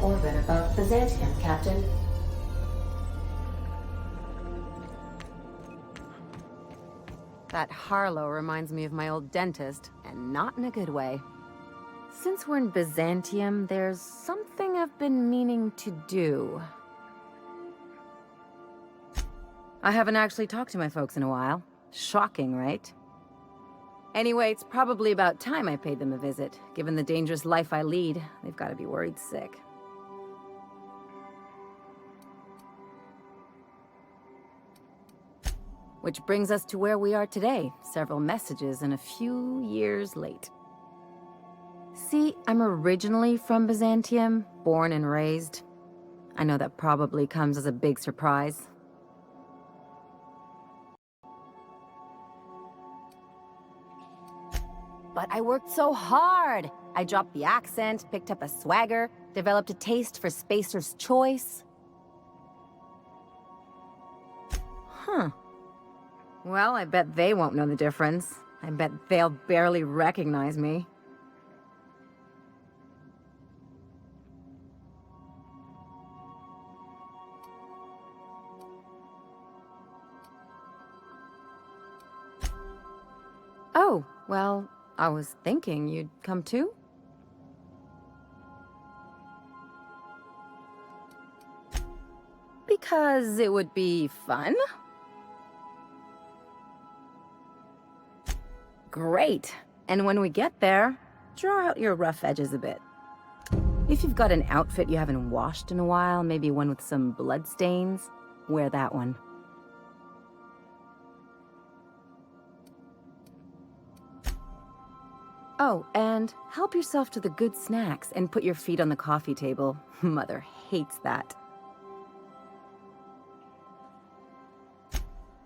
orbit above Byzantium, Captain. That Harlow reminds me of my old dentist, and not in a good way. Since we're in Byzantium, there's something I've been meaning to do. I haven't actually talked to my folks in a while. Shocking, right? Anyway, it's probably about time I paid them a visit. Given the dangerous life I lead, they've got to be worried sick. Which brings us to where we are today, several messages and a few years late. See, I'm originally from Byzantium, born and raised. I know that probably comes as a big surprise. But I worked so hard! I dropped the accent, picked up a swagger, developed a taste for Spacer's Choice. Huh. Well, I bet they won't know the difference. I bet they'll barely recognize me. Oh, well, I was thinking you'd come too? Because it would be fun? Great. And when we get there, draw out your rough edges a bit. If you've got an outfit you haven't washed in a while, maybe one with some blood stains, wear that one. Oh, and help yourself to the good snacks and put your feet on the coffee table. Mother hates that.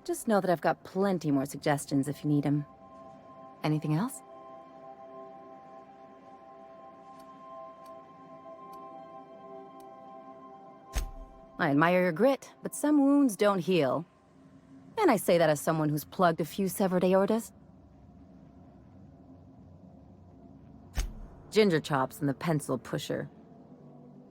Just know that I've got plenty more suggestions if you need them. Anything else? I admire your grit, but some wounds don't heal. And I say that as someone who's plugged a few severed aortas. Ginger Chops and the Pencil Pusher.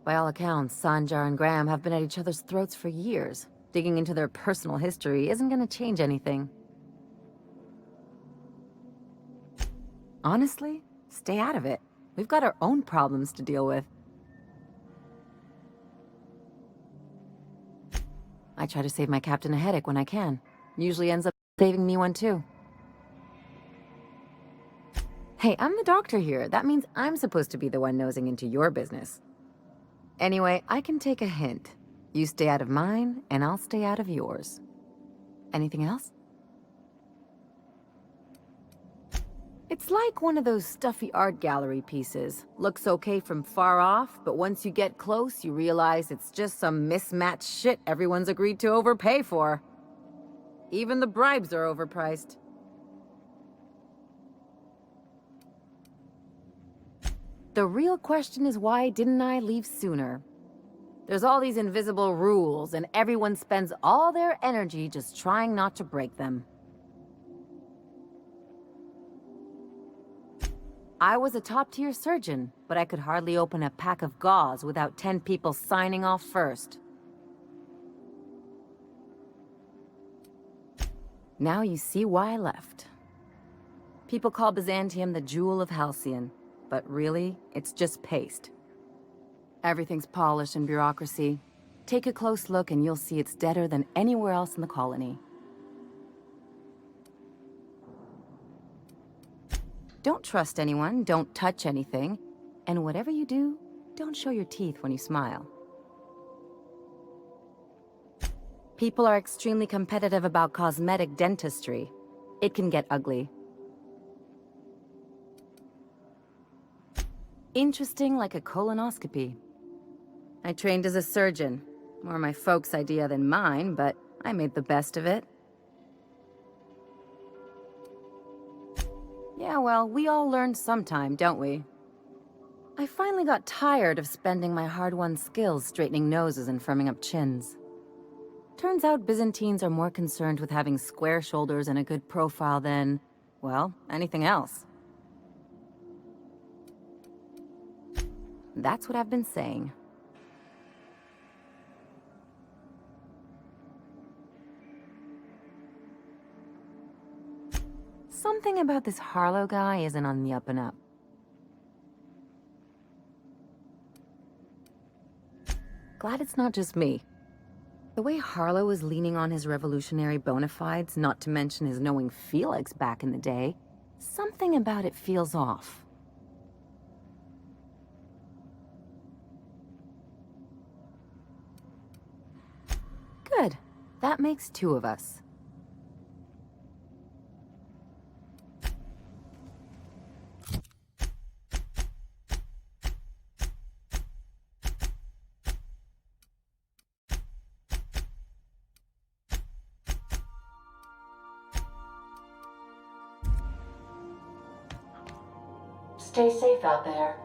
By all accounts, Sanjar and Graham have been at each other's throats for years. Digging into their personal history isn't gonna change anything. Honestly, stay out of it. We've got our own problems to deal with. I try to save my captain a headache when I can. Usually ends up saving me one too. Hey, I'm the doctor here. That means I'm supposed to be the one nosing into your business. Anyway, I can take a hint. You stay out of mine, and I'll stay out of yours. Anything else? It's like one of those stuffy art gallery pieces. Looks okay from far off, but once you get close, you realize it's just some mismatched shit everyone's agreed to overpay for. Even the bribes are overpriced. The real question is, why didn't I leave sooner? There's all these invisible rules, and everyone spends all their energy just trying not to break them. I was a top-tier surgeon, but I could hardly open a pack of gauze without 10 people signing off first. Now you see why I left. People call Byzantium the Jewel of Halcyon, but really, it's just paste. Everything's polished and bureaucracy. Take a close look and you'll see it's deader than anywhere else in the colony. Don't trust anyone, don't touch anything, and whatever you do, don't show your teeth when you smile. People are extremely competitive about cosmetic dentistry. It can get ugly. Interesting like a colonoscopy. I trained as a surgeon. More my folks' idea than mine, but I made the best of it. Yeah, well, we all learn sometime, don't we? I finally got tired of spending my hard-won skills straightening noses and firming up chins. Turns out Byzantines are more concerned with having square shoulders and a good profile than, well, anything else. That's what I've been saying. Something about this Harlow guy isn't on the up and up. Glad it's not just me. The way Harlow was leaning on his revolutionary bona fides, not to mention his knowing Felix back in the day, something about it feels off. Good. That makes two of us. Stay safe out there.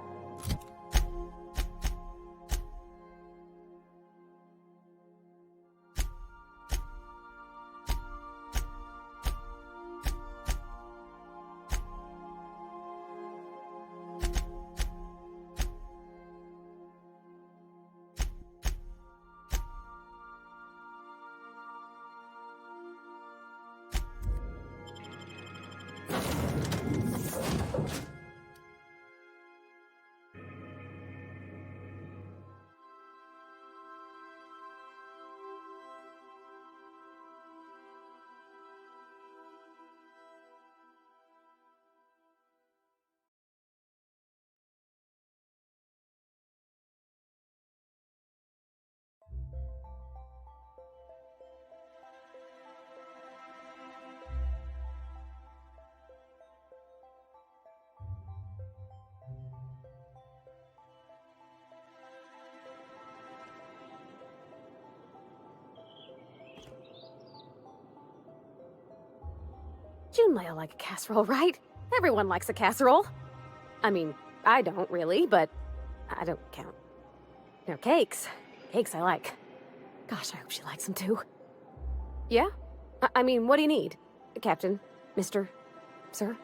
You'd like a casserole, right? Everyone likes a casserole. I mean, I don't really, but I don't count. You know, cakes. Cakes I like. Gosh, I hope she likes them too. Yeah? I mean, what do you need? Captain? Mr. Sir?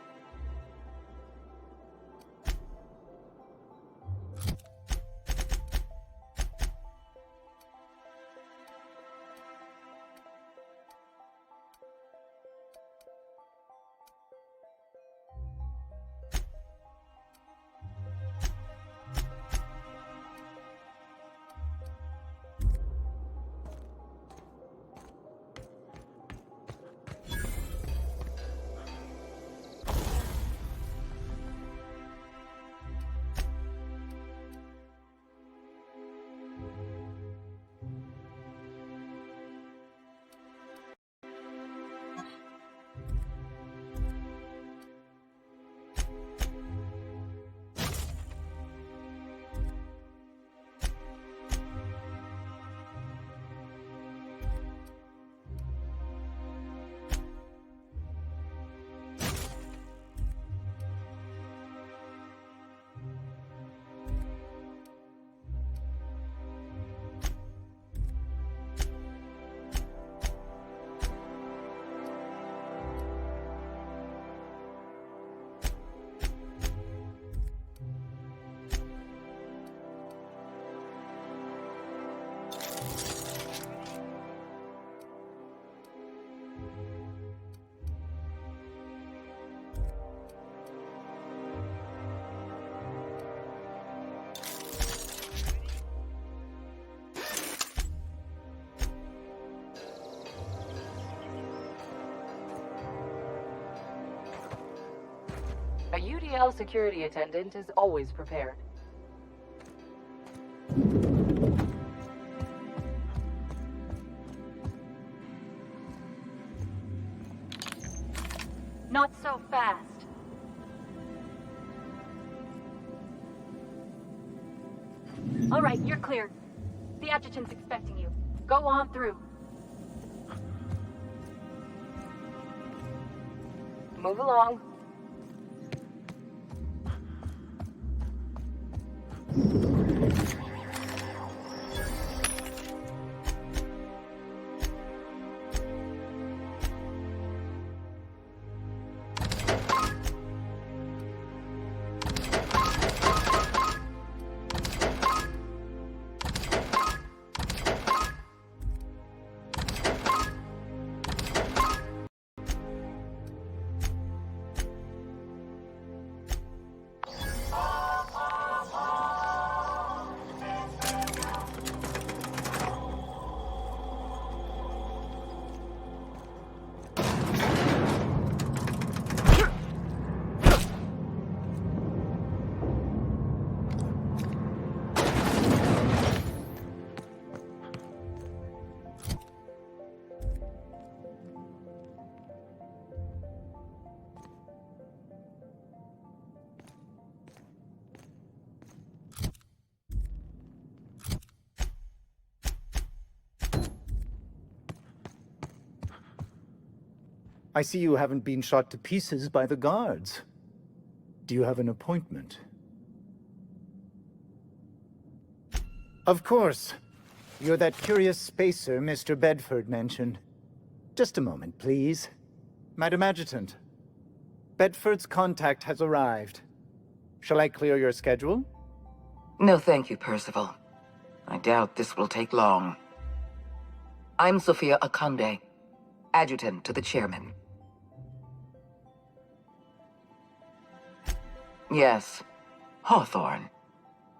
A UDL security attendant is always prepared. Not so fast. All right, you're clear. The adjutant's expecting you. Go on through. Move along. I see you haven't been shot to pieces by the guards. Do you have an appointment? Of course. You're that curious spacer Mr. Bedford mentioned. Just a moment, please. Madam Adjutant, Bedford's contact has arrived. Shall I clear your schedule? No, thank you, Percival. I doubt this will take long. I'm Sophia Akande, adjutant to the chairman. Yes, Hawthorne,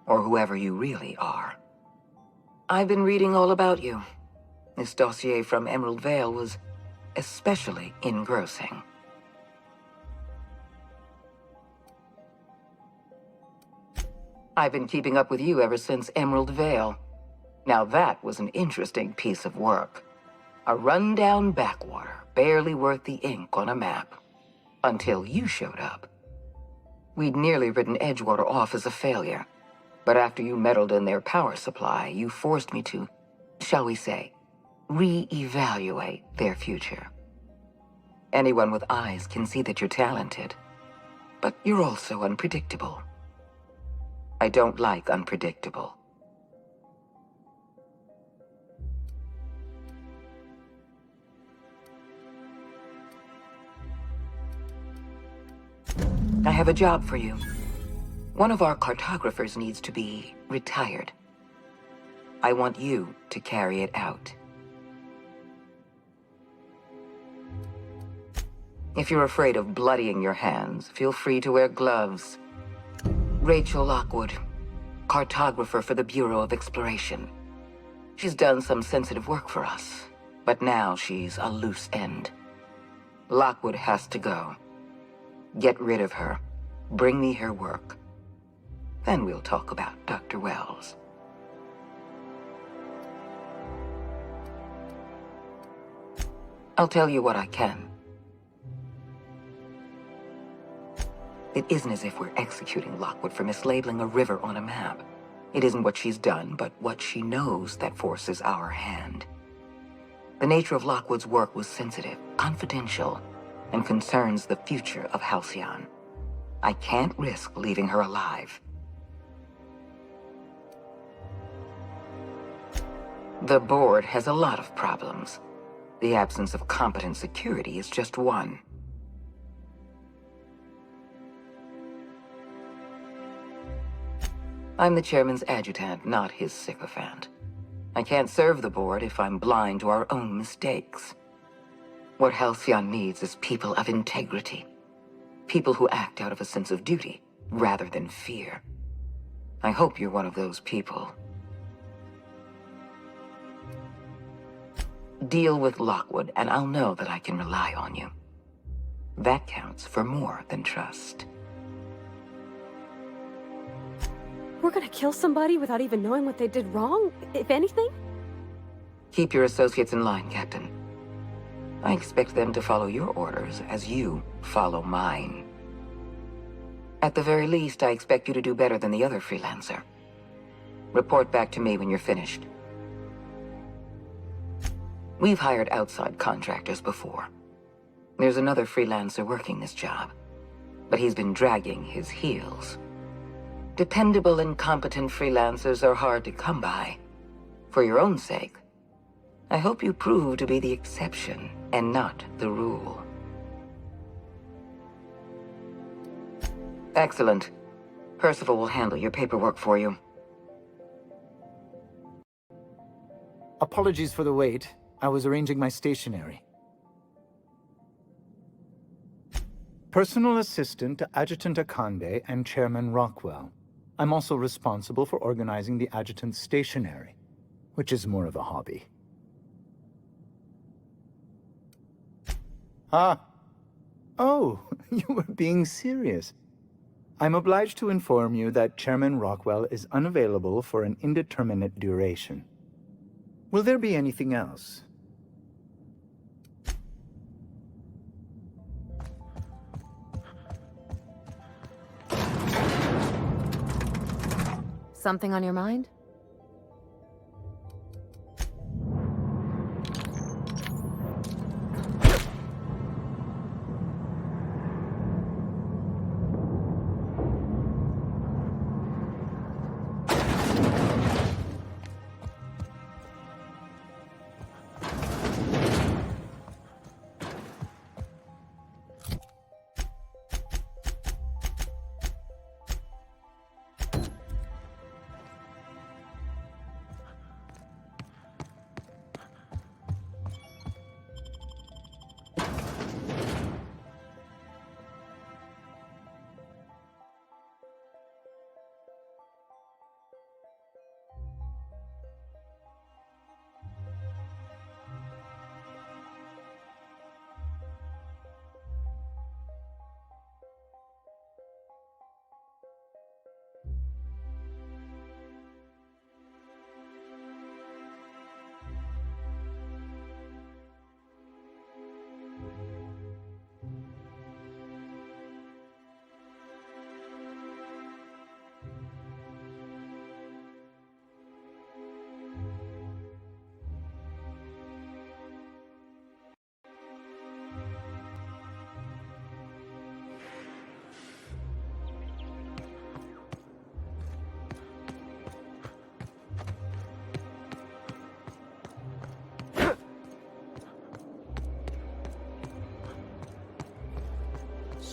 or whoever you really are. I've been reading all about you. This dossier from Emerald Vale was especially engrossing. I've been keeping up with you ever since Emerald Vale. Now that was an interesting piece of work. A rundown backwater, barely worth the ink on a map. Until you showed up. We'd nearly written Edgewater off as a failure. But after you meddled in their power supply, you forced me to, shall we say, re-evaluate their future. Anyone with eyes can see that you're talented. But you're also unpredictable. I don't like unpredictable. I have a job for you. One of our cartographers needs to be retired. I want you to carry it out. If you're afraid of bloodying your hands, feel free to wear gloves. Rachel Lockwood, cartographer for the Bureau of Exploration. She's done some sensitive work for us, but now she's a loose end. Lockwood has to go. Get rid of her. Bring me her work. Then we'll talk about Dr. Wells. I'll tell you what I can. It isn't as if we're executing Lockwood for mislabeling a river on a map. It isn't what she's done, but what she knows that forces our hand. The nature of Lockwood's work was sensitive, confidential, and concerns the future of Halcyon. I can't risk leaving her alive. The board has a lot of problems. The absence of competent security is just one. I'm the chairman's adjutant, not his sycophant. I can't serve the board if I'm blind to our own mistakes. What Halcyon needs is people of integrity. People who act out of a sense of duty, rather than fear. I hope you're one of those people. Deal with Lockwood, and I'll know that I can rely on you. That counts for more than trust. We're gonna kill somebody without even knowing what they did wrong, if anything? Keep your associates in line, Captain. I expect them to follow your orders as you follow mine. At the very least, I expect you to do better than the other freelancer. Report back to me when you're finished. We've hired outside contractors before. There's another freelancer working this job, but he's been dragging his heels. Dependable and competent freelancers are hard to come by. For your own sake, I hope you prove to be the exception and not the rule. Excellent. Percival will handle your paperwork for you. Apologies for the wait. I was arranging my stationery. Personal assistant to Adjutant Akande and Chairman Rockwell. I'm also responsible for organizing the adjutant's stationery, which is more of a hobby. Ah. Oh, you were being serious. I'm obliged to inform you that Chairman Rockwell is unavailable for an indeterminate duration. Will there be anything else? Something on your mind?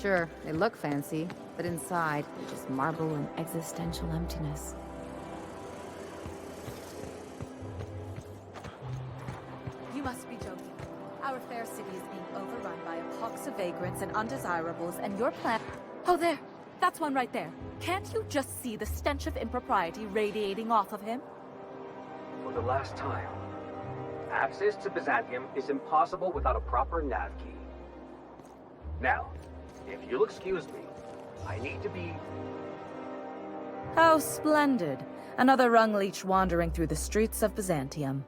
Sure, they look fancy, but inside, they're just marble and existential emptiness. You must be joking. Our fair city is being overrun by a pox of vagrants and undesirables, and your plan— Oh, there! That's one right there. Can't you just see the stench of impropriety radiating off of him? For the last time, access to Byzantium is impossible without a proper nav key. Now, if you'll excuse me, I need to be... How splendid. Another rung leech wandering through the streets of Byzantium.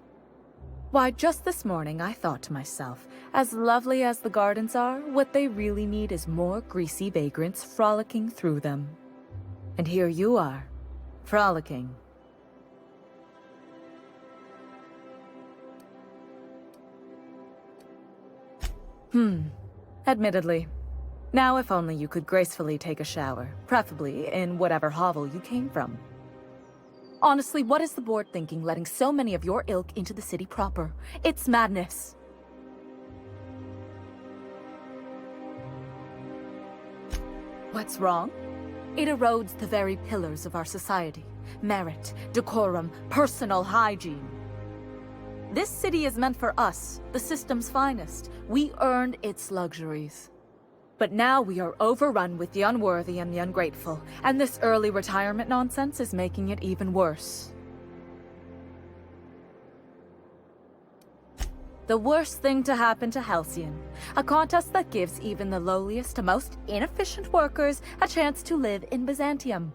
Why, just this morning I thought to myself, as lovely as the gardens are, what they really need is more greasy vagrants frolicking through them. And here you are, frolicking. Admittedly. Now if only you could gracefully take a shower, preferably in whatever hovel you came from. Honestly, what is the board thinking letting so many of your ilk into the city proper? It's madness. What's wrong? It erodes the very pillars of our society. Merit, decorum, personal hygiene. This city is meant for us, the system's finest. We earned its luxuries. But now we are overrun with the unworthy and the ungrateful, and this early retirement nonsense is making it even worse. The worst thing to happen to Halcyon, a contest that gives even the lowliest to most inefficient workers a chance to live in Byzantium.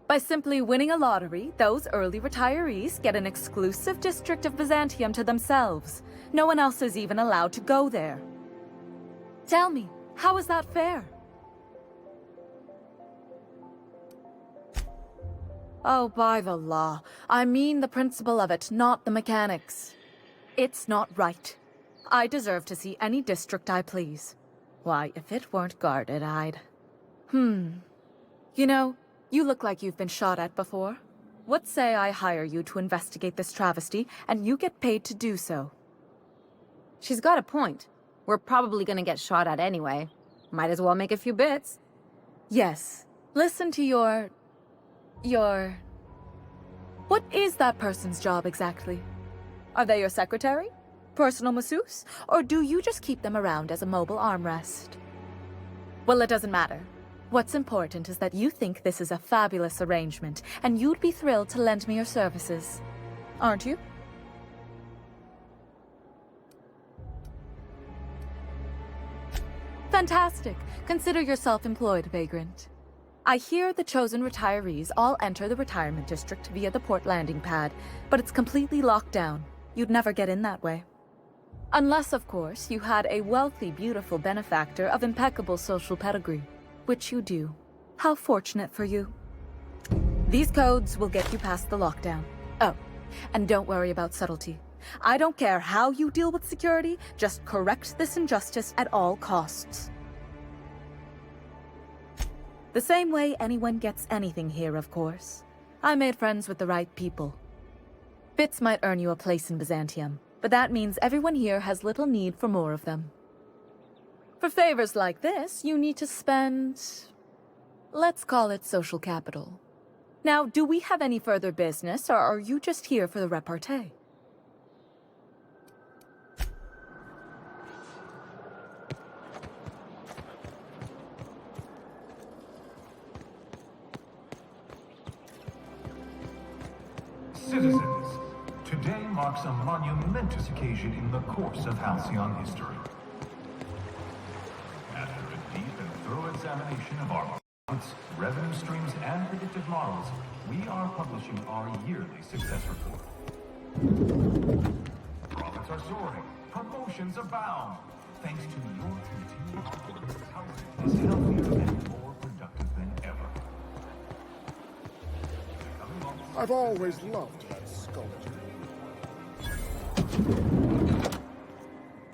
By simply winning a lottery, those early retirees get an exclusive district of Byzantium to themselves. No one else is even allowed to go there. Tell me, how is that fair? Oh, by the law. I mean the principle of it, not the mechanics. It's not right. I deserve to see any district I please. Why, if it weren't guarded, I'd... You know, you look like you've been shot at before. What say I hire you to investigate this travesty, and you get paid to do so? She's got a point. We're probably gonna get shot at anyway. Might as well make a few bits. Yes. Listen to your... What is that person's job exactly? Are they your secretary? Personal masseuse? Or do you just keep them around as a mobile armrest? Well, it doesn't matter. What's important is that you think this is a fabulous arrangement, and you'd be thrilled to lend me your services. Aren't you? Fantastic. Consider yourself employed, vagrant. I hear the chosen retirees all enter the retirement district via the port landing pad, but it's completely locked down. You'd never get in that way. Unless, of course, you had a wealthy, beautiful benefactor of impeccable social pedigree, which you do. How fortunate for you. These codes will get you past the lockdown. Oh, and don't worry about subtlety. I don't care how you deal with security, just correct this injustice at all costs. The same way anyone gets anything here, of course. I made friends with the right people. Bits might earn you a place in Byzantium, but that means everyone here has little need for more of them. For favors like this, you need to spend... let's call it social capital. Now, do we have any further business, or are you just here for the repartee? Citizens, today marks a monumentous occasion in the course of Halcyon history. After a deep and thorough examination of our markets, revenue streams, and predictive models, we are publishing our yearly success report. Profits are soaring, promotions abound. Thanks to your continued efforts, Halcyon is healthier and more productive than ever. I've always loved that sculpture.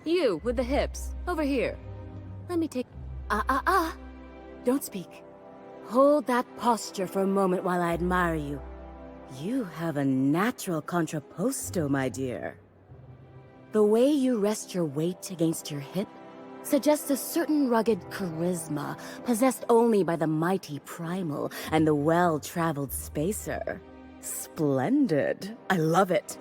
You, with the hips. Over here. Let me take... Don't speak. Hold that posture for a moment while I admire you. You have a natural contrapposto, my dear. The way you rest your weight against your hip suggests a certain rugged charisma possessed only by the mighty primal and the well-traveled spacer. Splendid. I love it.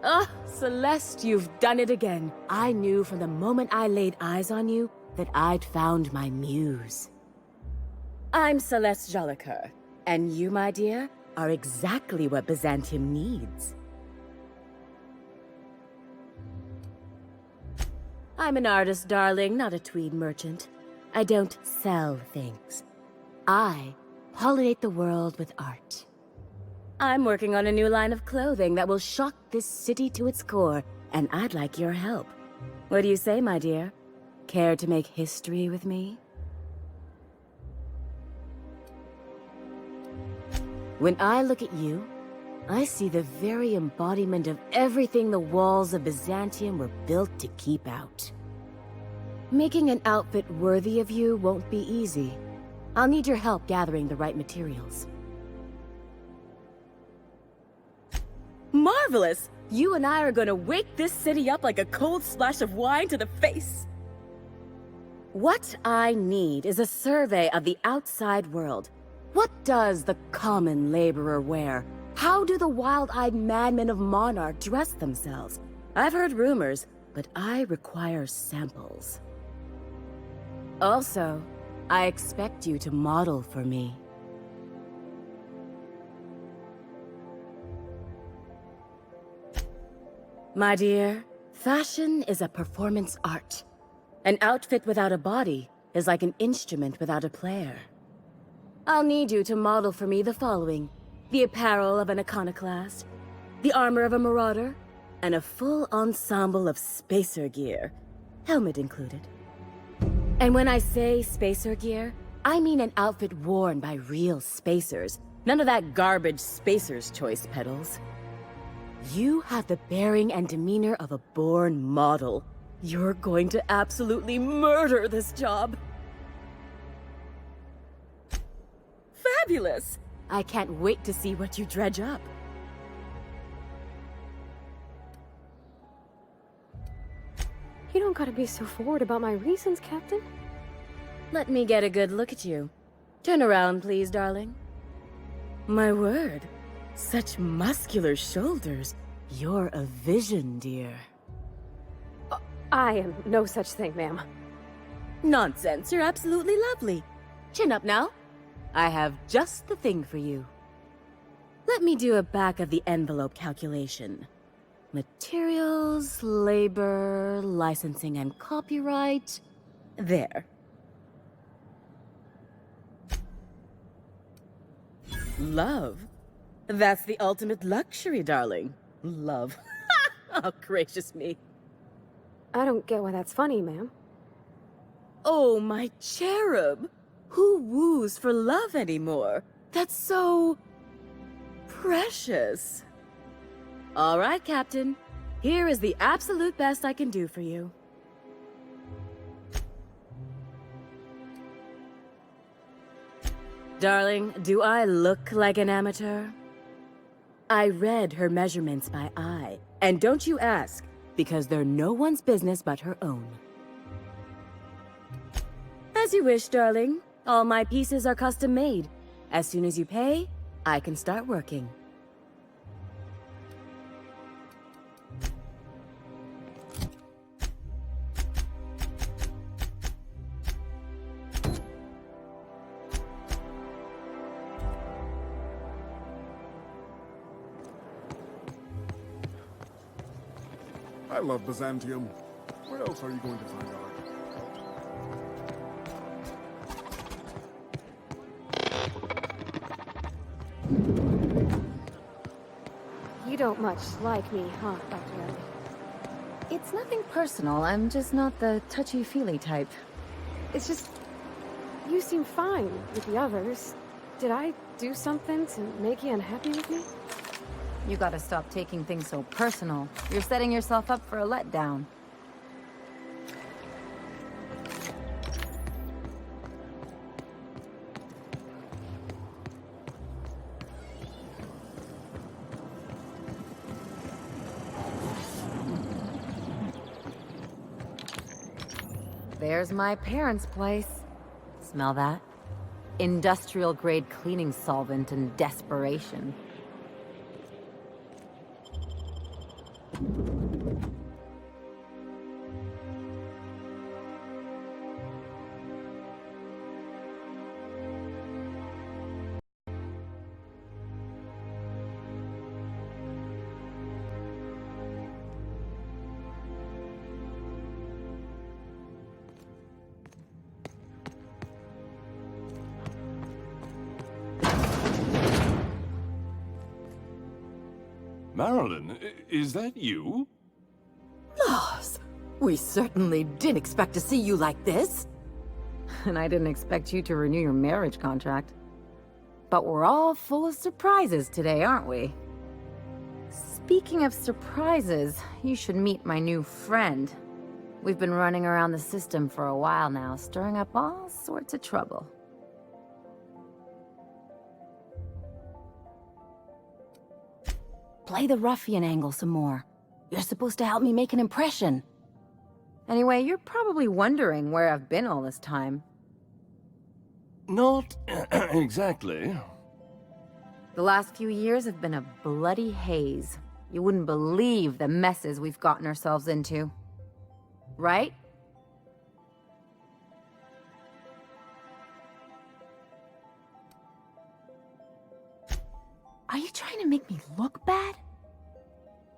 Ah, Celeste, you've done it again. I knew from the moment I laid eyes on you that I'd found my muse. I'm Celeste Jolicoeur, and you, my dear, are exactly what Byzantium needs. I'm an artist, darling, not a tweed merchant. I don't sell things. I pollinate the world with art. I'm working on a new line of clothing that will shock this city to its core, and I'd like your help. What do you say, my dear? Care to make history with me? When I look at you, I see the very embodiment of everything the walls of Byzantium were built to keep out. Making an outfit worthy of you won't be easy. I'll need your help gathering the right materials. Marvelous! You and I are gonna wake this city up like a cold splash of wine to the face! What I need is a survey of the outside world. What does the common laborer wear? How do the wild-eyed madmen of Monarch dress themselves? I've heard rumors, but I require samples. Also, I expect you to model for me. My dear, fashion is a performance art. An outfit without a body is like an instrument without a player. I'll need you to model for me the following: the apparel of an iconoclast, the armor of a marauder, and a full ensemble of spacer gear, helmet included. And when I say spacer gear, I mean an outfit worn by real spacers, none of that garbage spacer's choice pedals. You have the bearing and demeanor of a born model. You're going to absolutely murder this job. Fabulous! I can't wait to see what you dredge up. You don't gotta be so forward about my reasons, Captain. Let me get a good look at you. Turn around, please, darling. My word. Such muscular shoulders. You're a vision, dear. I am no such thing, ma'am. Nonsense. You're absolutely lovely. Chin up now. I have just the thing for you. Let me do a back-of-the-envelope calculation. Materials, labor, licensing and copyright. There. Love? That's the ultimate luxury, darling. Love. Oh, gracious me. I don't get why that's funny, ma'am. Oh, my cherub. Who woos for love anymore? That's so... precious. All right, Captain. Here is the absolute best I can do for you. Darling, do I look like an amateur? I read her measurements by eye. And don't you ask, because they're no one's business but her own. As you wish, darling. All my pieces are custom made. As soon as you pay, I can start working. I love Byzantium. Where else are you going to find art? You don't much like me, huh, Dr. Ellie? It's nothing personal. I'm just not the touchy-feely type. It's just... you seem fine with the others. Did I do something to make you unhappy with me? You gotta stop taking things so personal. You're setting yourself up for a letdown. There's my parents' place. Smell that? Industrial-grade cleaning solvent and desperation. Marilyn, is that you? Lars, we certainly didn't expect to see you like this. And I didn't expect you to renew your marriage contract. But we're all full of surprises today, aren't we? Speaking of surprises, you should meet my new friend. We've been running around the system for a while now, stirring up all sorts of trouble. Play the ruffian angle some more. You're supposed to help me make an impression. Anyway, you're probably wondering where I've been all this time. Not exactly. The last few years have been a bloody haze. You wouldn't believe the messes we've gotten ourselves into. Right? Are you trying to make me look bad?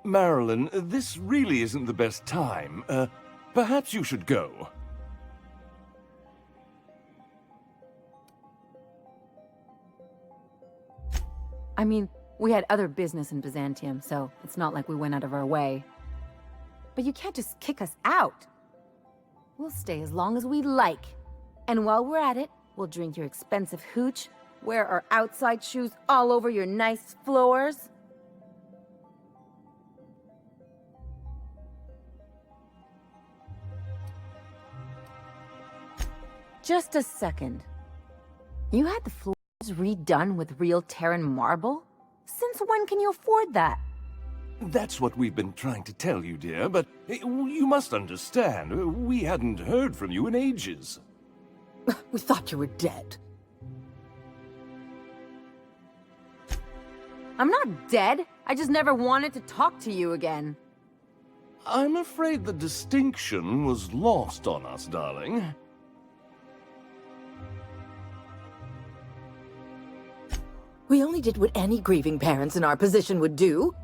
Marilyn, this really isn't the best time. Perhaps you should go. I mean, we had other business in Byzantium, so it's not like we went out of our way. But you can't just kick us out. We'll stay as long as we like. And while we're at it, we'll drink your expensive hooch, wear our outside shoes all over your nice floors. Just a second. You had the floors redone with real Terran marble? Since when can you afford that? That's what we've been trying to tell you, dear, but you must understand, we hadn't heard from you in ages. We thought you were dead. I'm not dead. I just never wanted to talk to you again. I'm afraid the distinction was lost on us, darling. We only did what any grieving parents in our position would do.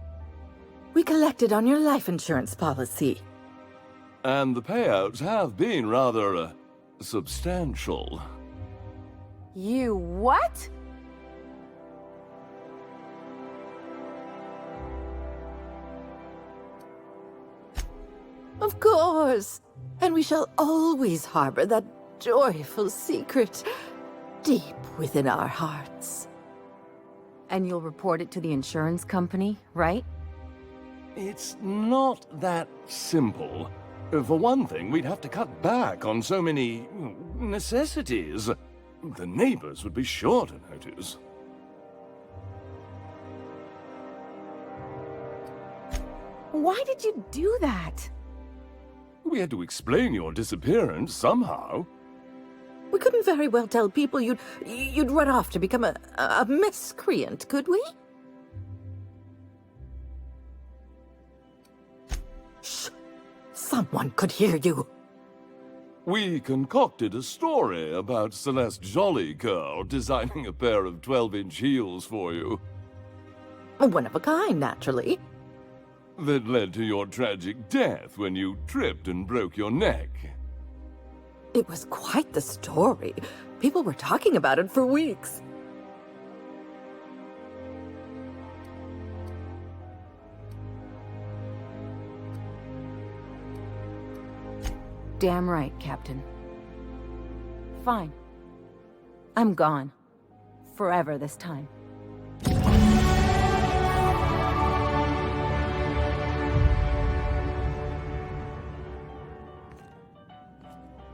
We collected on your life insurance policy. And the payouts have been rather, substantial. You what? Of course. And we shall always harbor that joyful secret deep within our hearts. And you'll report it to the insurance company, right? It's not that simple. For one thing, we'd have to cut back on so many necessities. The neighbors would be sure to notice. Why did you do that? We had to explain your disappearance somehow. We couldn't very well tell people you'd run off to become a miscreant, could we? Shh! Someone could hear you. We concocted a story about Celeste Jollycurl designing a pair of 12-inch heels for you. One of a kind, naturally. That led to your tragic death when you tripped and broke your neck. It was quite the story. People were talking about it for weeks. Damn right, Captain. Fine. I'm gone. Forever this time.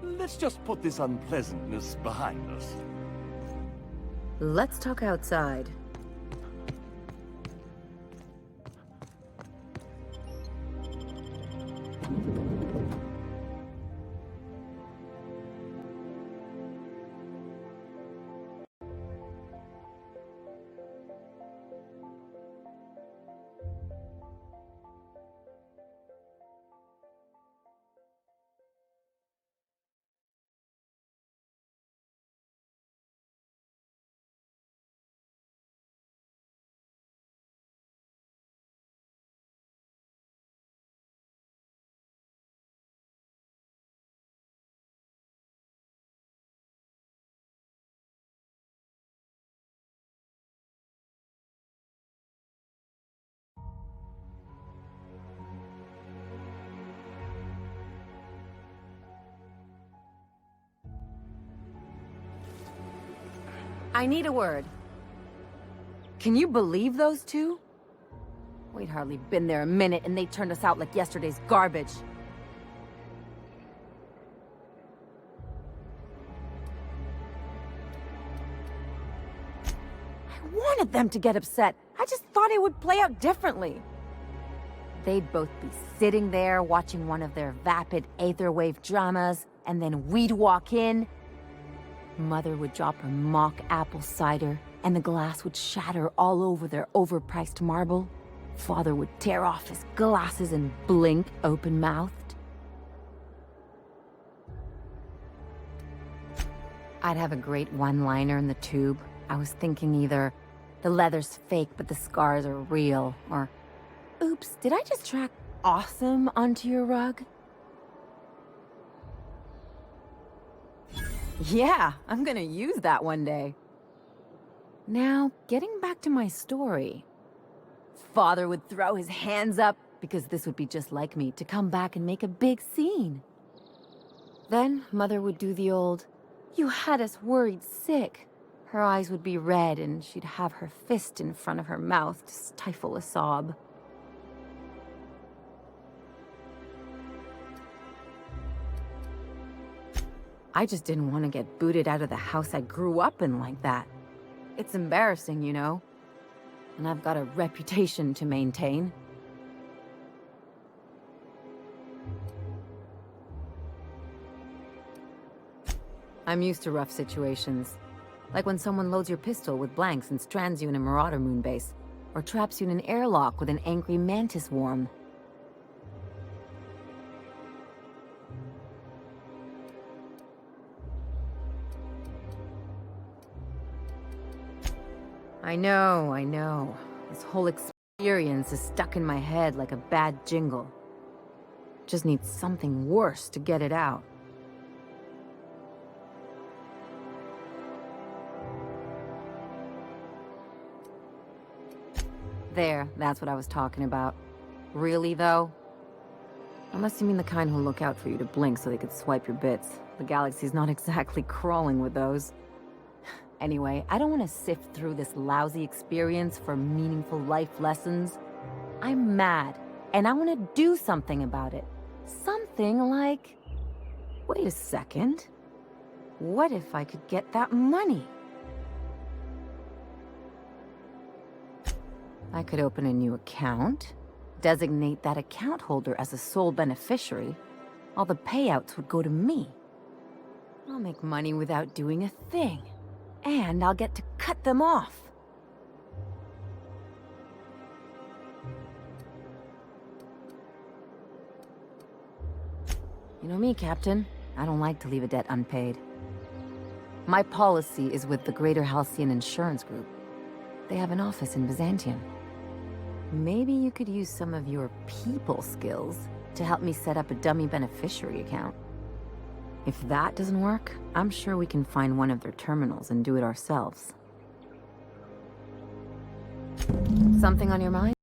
Let's just put this unpleasantness behind us. Let's talk outside. I need a word. Can you believe those two? We'd hardly been there a minute and they turned us out like yesterday's garbage. I wanted them to get upset. I just thought it would play out differently. They'd both be sitting there watching one of their vapid aetherwave dramas, and then we'd walk in. Mother would drop her mock apple cider, and the glass would shatter all over their overpriced marble. Father would tear off his glasses and blink open-mouthed. I'd have a great one-liner in the tube. I was thinking either, the leather's fake but the scars are real, or, oops, did I just track awesome onto your rug? Yeah, I'm gonna use that one day. Now, getting back to my story. Father would throw his hands up, because this would be just like me, to come back and make a big scene. Then, Mother would do the old, "You had us worried sick." Her eyes would be red, and she'd have her fist in front of her mouth to stifle a sob. I just didn't want to get booted out of the house I grew up in like that. It's embarrassing, you know. And I've got a reputation to maintain. I'm used to rough situations. Like when someone loads your pistol with blanks and strands you in a Marauder moonbase, or traps you in an airlock with an angry mantis worm. I know. This whole experience is stuck in my head like a bad jingle. Just need something worse to get it out. There, that's what I was talking about. Really, though? Unless you mean the kind who look out for you to blink so they could swipe your bits. The galaxy's not exactly crawling with those. Anyway, I don't want to sift through this lousy experience for meaningful life lessons. I'm mad, and I want to do something about it. Something like... Wait a second. What if I could get that money? I could open a new account, designate that account holder as a sole beneficiary. All the payouts would go to me. I'll make money without doing a thing. And I'll get to cut them off. You know me, Captain. I don't like to leave a debt unpaid. My policy is with the Greater Halcyon Insurance Group. They have an office in Byzantium. Maybe you could use some of your people skills to help me set up a dummy beneficiary account. If that doesn't work, I'm sure we can find one of their terminals and do it ourselves. Something on your mind?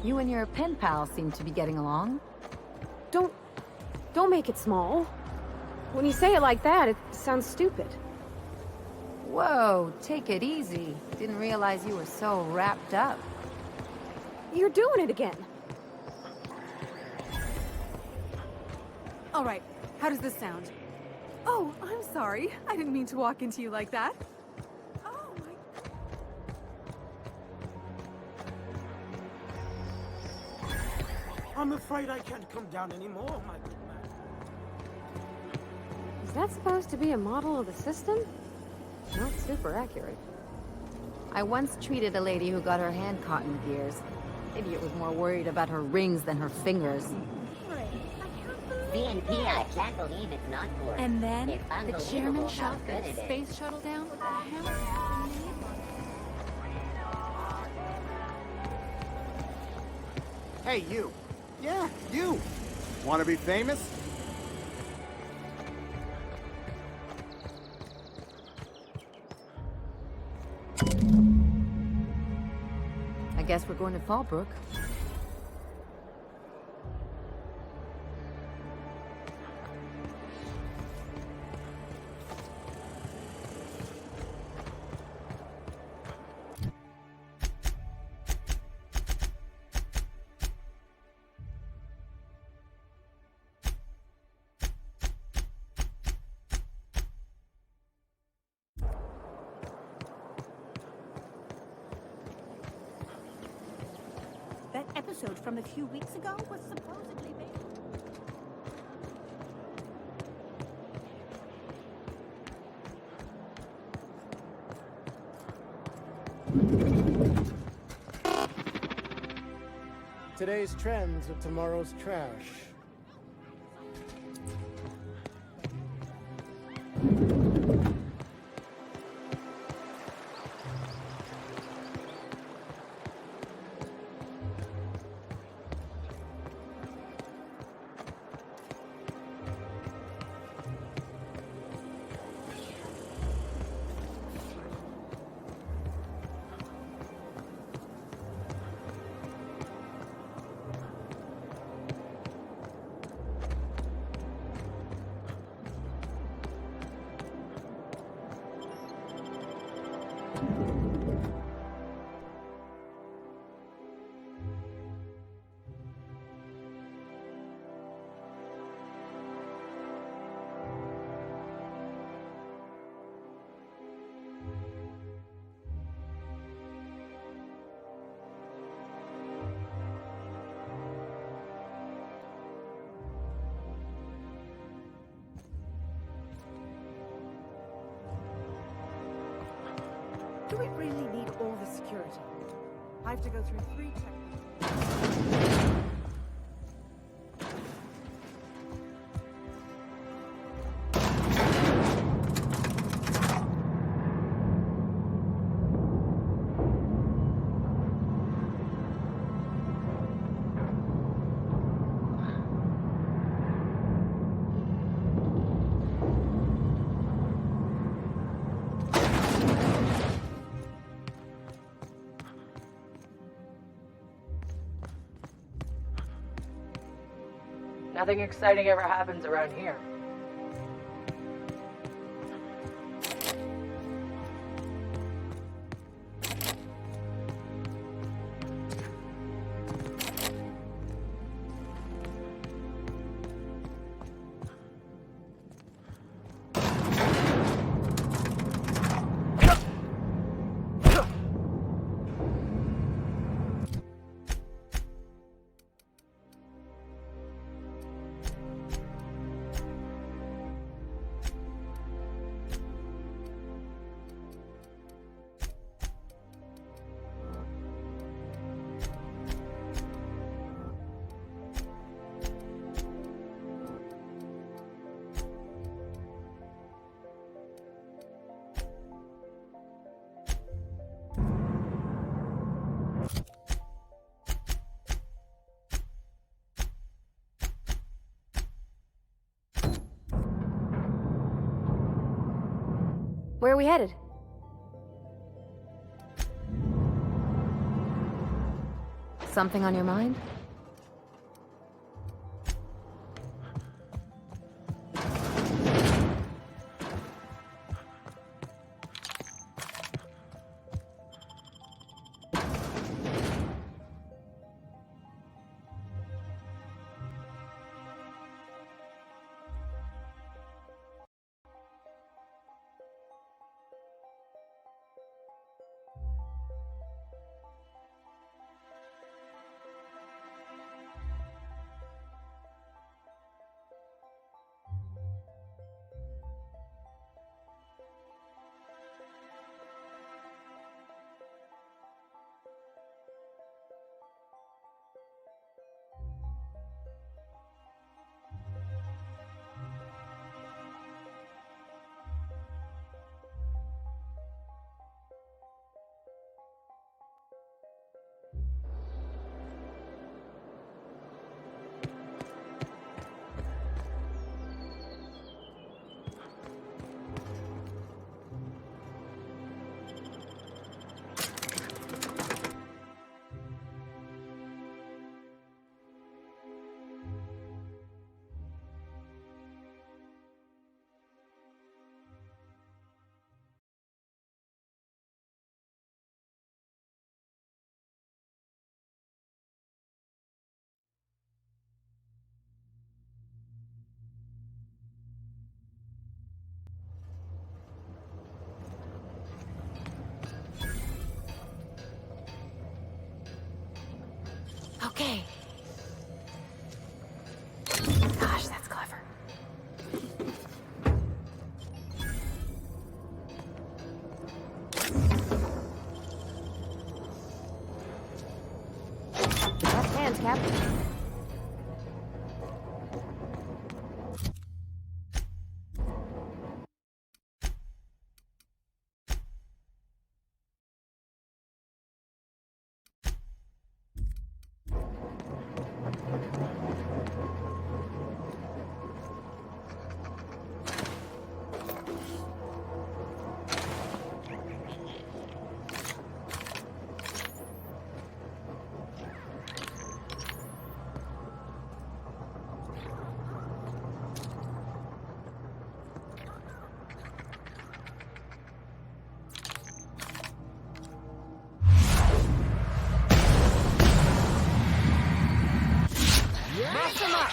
You and your pen pal seem to be getting along. Don't make it small. When you say it like that, it sounds stupid. Whoa, take it easy. Didn't realize you were so wrapped up. You're doing it again. All right, how does this sound? Oh, I'm sorry. I didn't mean to walk into you like that. Oh my... I'm afraid I can't come down anymore, my good man. Is that supposed to be a model of the system? Not super accurate. I once treated a lady who got her hand caught in gears. Idiot was more worried about her rings than her fingers. VNP, I can't believe it's not for. And then It's the unbelievable chairman how shot good the it is. space shuttle down with the hammer. Hey, you. Yeah, you. Want to be famous? Guess we're going to Fallbrook. That episode from a few weeks ago was supposedly based... Today's trends are tomorrow's trash. Do we really need all the security? I have to go through 3 checkpoints. Nothing exciting ever happens around here. Where are we headed? Something on your mind? Okay. Gosh, that's clever. Left hand, Captain. Mess him up!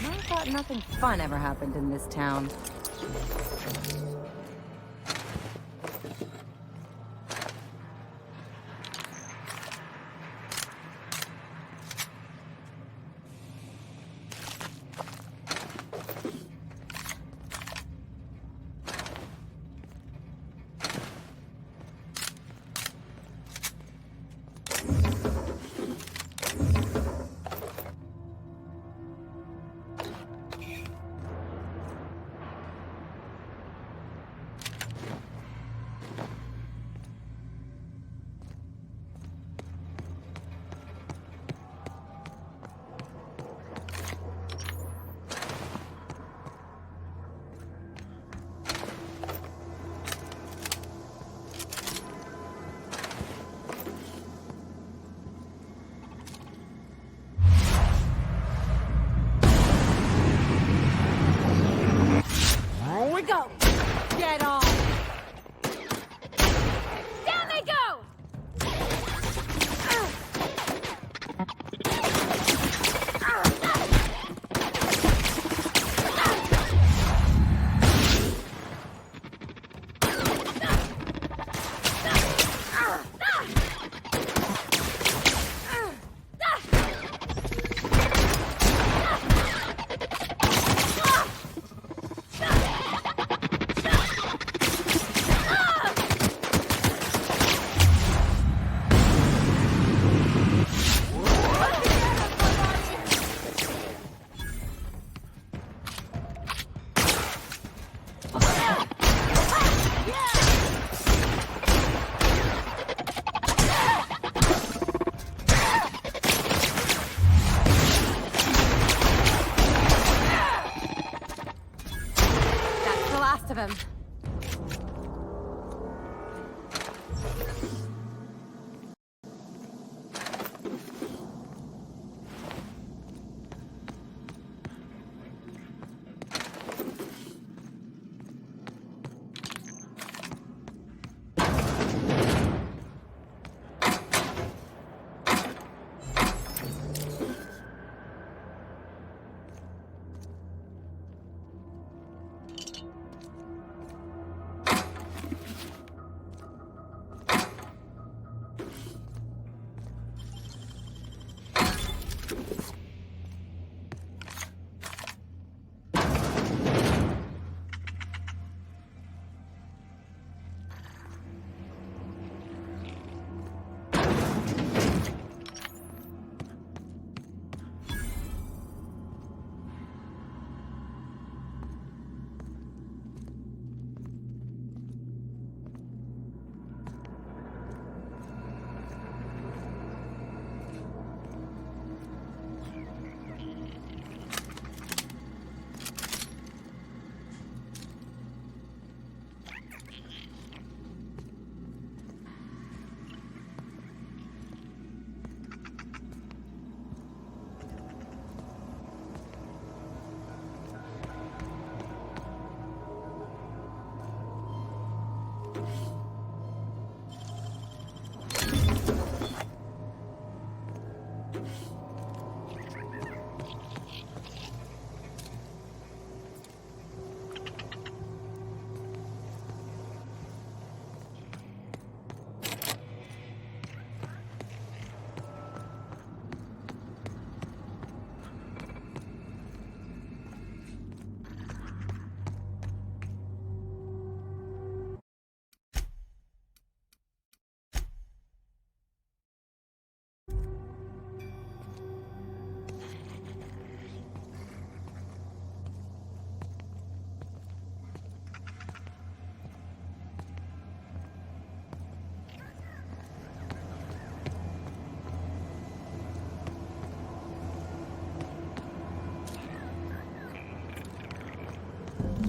I thought nothing fun ever happened in this town. Here we go! Get on! Down they go! That's the last of him.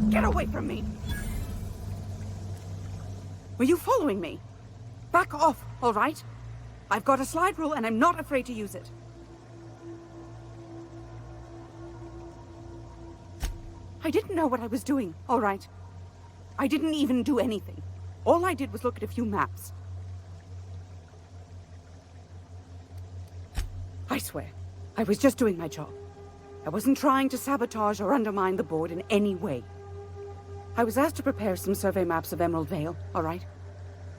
Get away from me! Were you following me? Back off, all right? I've got a slide rule and I'm not afraid to use it. I didn't know what I was doing, all right? I didn't even do anything. All I did was look at a few maps. I swear, I was just doing my job. I wasn't trying to sabotage or undermine the board in any way. I was asked to prepare some survey maps of Emerald Vale, all right?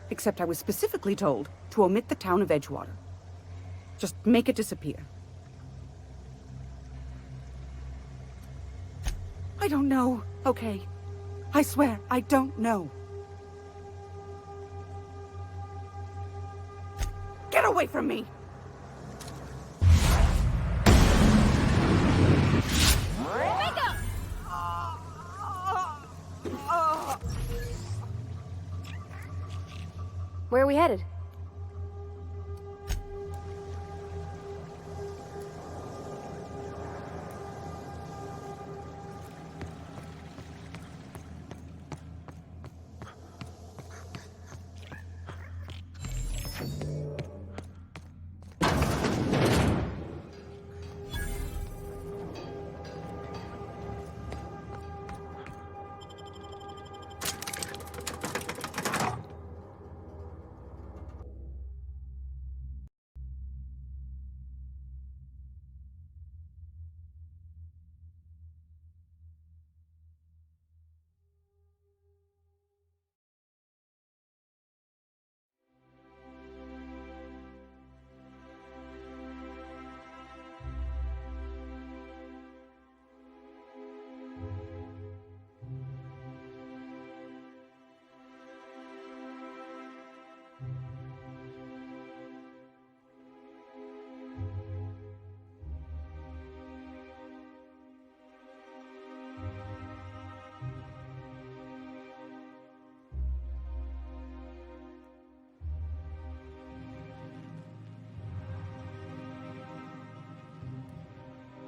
Except I was specifically told to omit the town of Edgewater. Just make it disappear. I don't know, okay? I swear, I don't know. Get away from me! Where are we headed?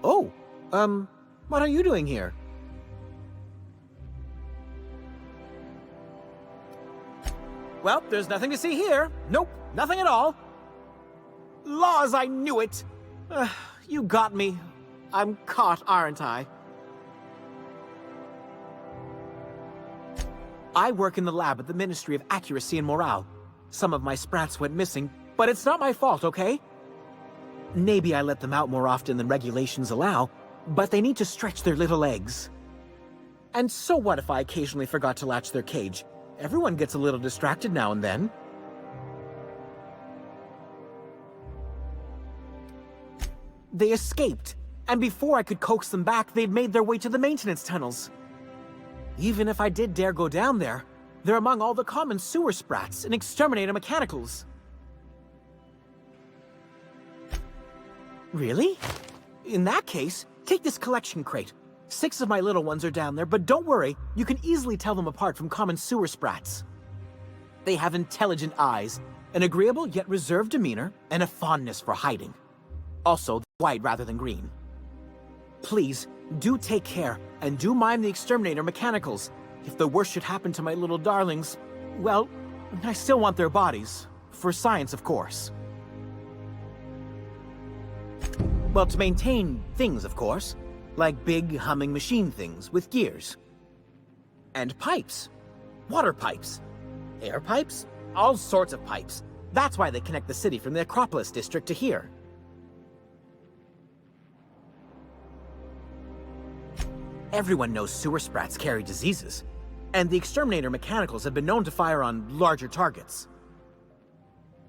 Oh, what are you doing here? Well, there's nothing to see here. Nope, nothing at all. Laws, I knew it! You got me. I'm caught, aren't I? I work in the lab at the Ministry of Accuracy and Morale. Some of my sprats went missing, but it's not my fault, okay? Maybe I let them out more often than regulations allow, but they need to stretch their little legs. And so what if I occasionally forgot to latch their cage? Everyone gets a little distracted now and then. They escaped, and before I could coax them back, they'd made their way to the maintenance tunnels. Even if I did dare go down there, they're among all the common sewer sprats and exterminator mechanicals. Really? In that case, take this collection crate. 6 of my little ones are down there, but don't worry, you can easily tell them apart from common sewer sprats. They have intelligent eyes, an agreeable yet reserved demeanor, and a fondness for hiding. Also, white rather than green. Please, do take care, and do mind the exterminator mechanicals. If the worst should happen to my little darlings, well, I still want their bodies. For science, of course. Well, to maintain things, of course. Like big, humming machine things with gears. And pipes. Water pipes. Air pipes? All sorts of pipes. That's why they connect the city from the Acropolis district to here. Everyone knows sewer sprats carry diseases, and the Exterminator mechanicals have been known to fire on larger targets.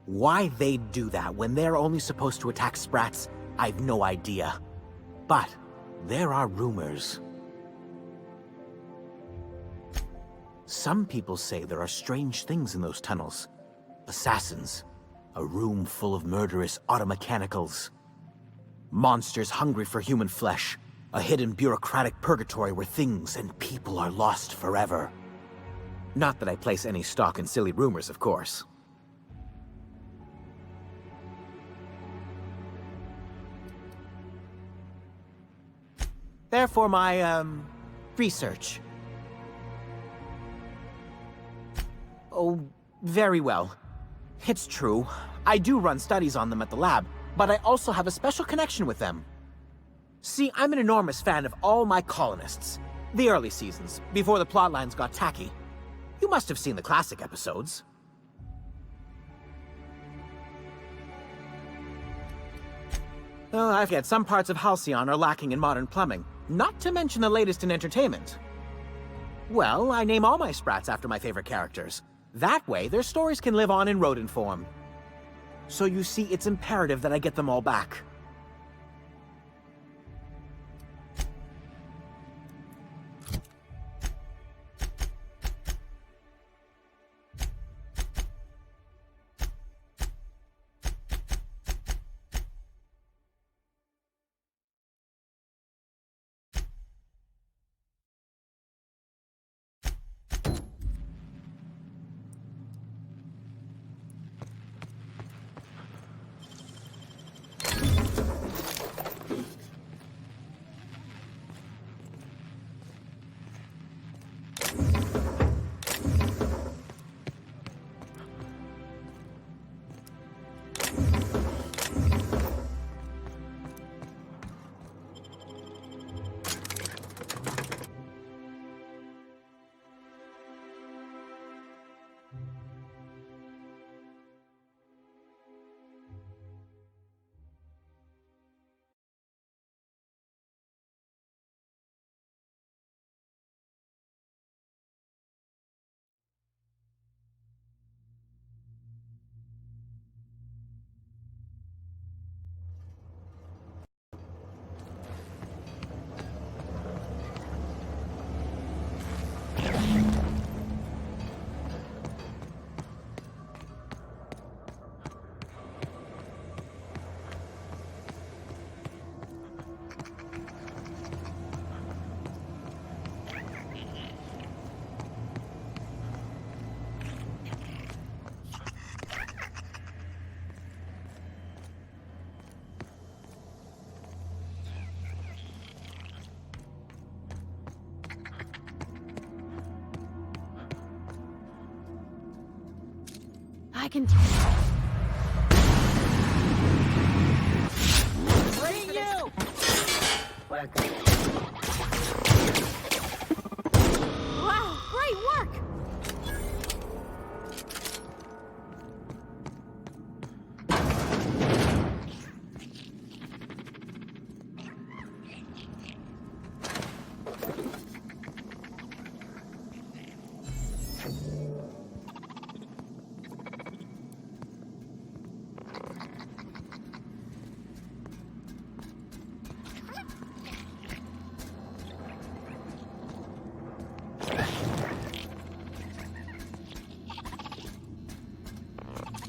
Why they'd do that when they're only supposed to attack sprats, I've no idea. But there are rumors. Some people say there are strange things in those tunnels. Assassins, a room full of murderous automechanicals, monsters hungry for human flesh, a hidden bureaucratic purgatory where things and people are lost forever. Not that I place any stock in silly rumors, of course. Therefore, my, research. Oh, very well. It's true. I do run studies on them at the lab, but I also have a special connection with them. See, I'm an enormous fan of all my colonists. The early seasons, before the plotlines got tacky. You must have seen the classic episodes. Well, I forget, some parts of Halcyon are lacking in modern plumbing, not to mention the latest in entertainment. Well, I name all my sprats after my favorite characters. That way, their stories can live on in rodent form. So you see, it's imperative that I get them all back. I can... Bring you! Wow, great work!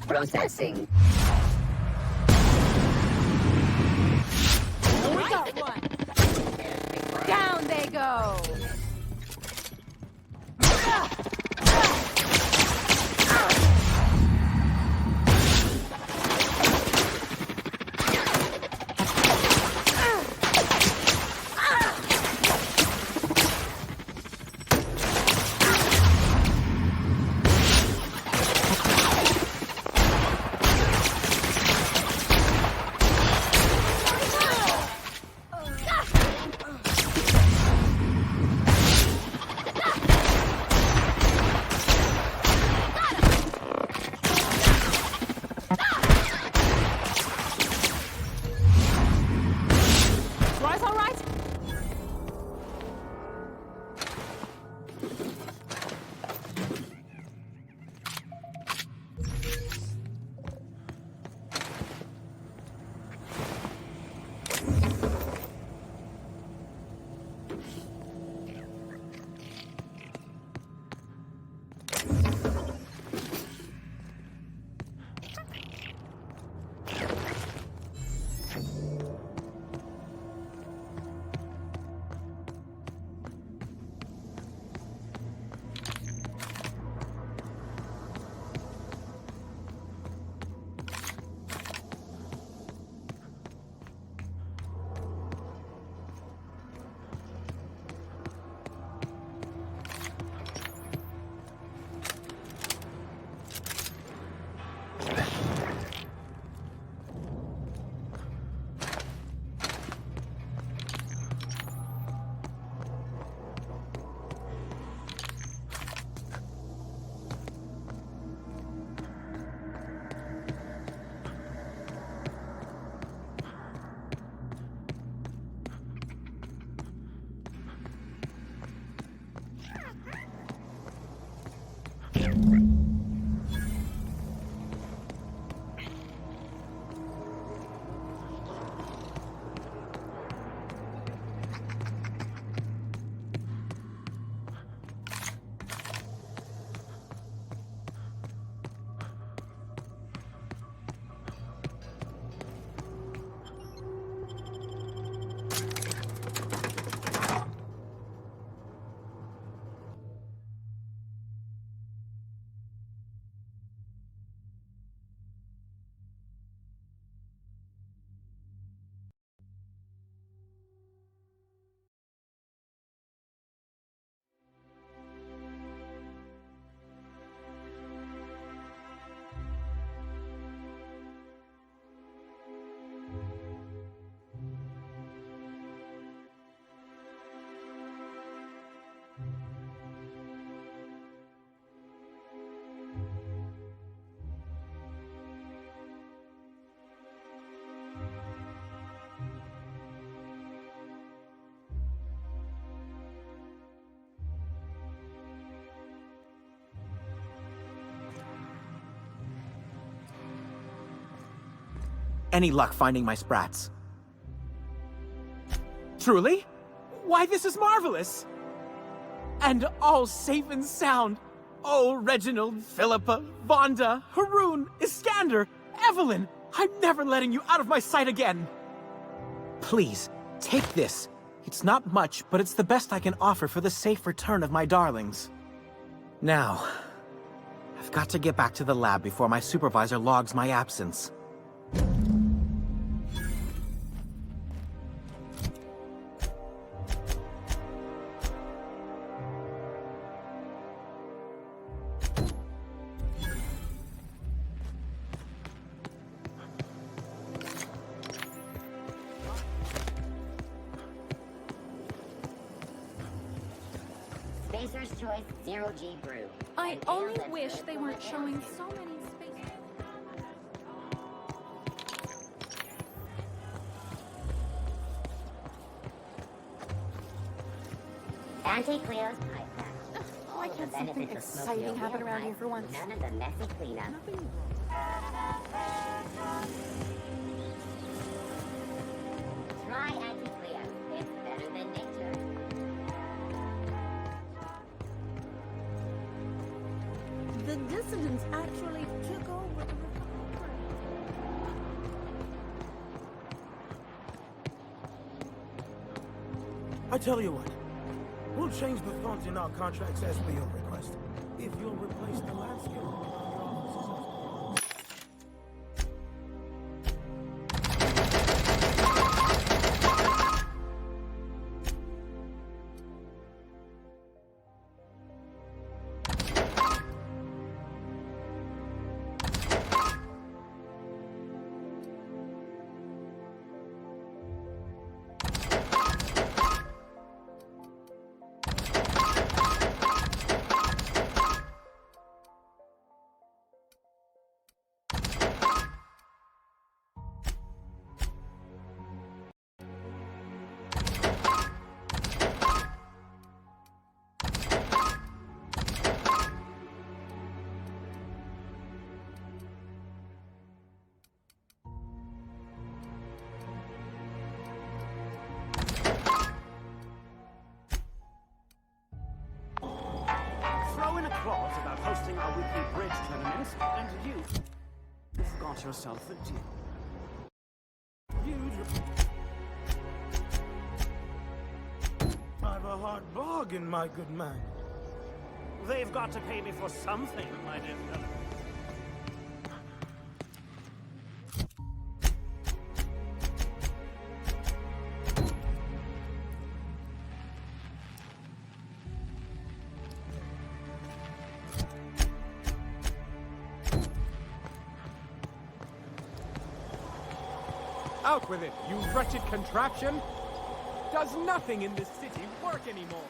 Processing. We got one. Down they go. Any luck finding my sprats? Truly? Why, this is marvelous! And all safe and sound. Oh, Reginald, Philippa, Vonda, Haroon, Iskander, Evelyn, I'm never letting you out of my sight again. Please, take this. It's not much, but it's the best I can offer for the safe return of my darlings. Now, I've got to get back to the lab before my supervisor logs my absence. Spacer's Choice Zero G Brew. I only wish they weren't showing so many spaces. Anti-Cleo's pipe back. Why can't something exciting happen around here for once? None of the messy cleanup. Try Anti-Cleo. It's better than nature. The dissidents actually took over the I tell you what, we'll change the font in our contracts as per your request. If you'll replace the landscape. Throw in a clause about hosting our weekly bridge tournaments, and you got yourself a deal. I've a hard bargain, my good man. They've got to pay me for something, my dear fellow. Out with it, you wretched contraption! Does nothing in this city work anymore?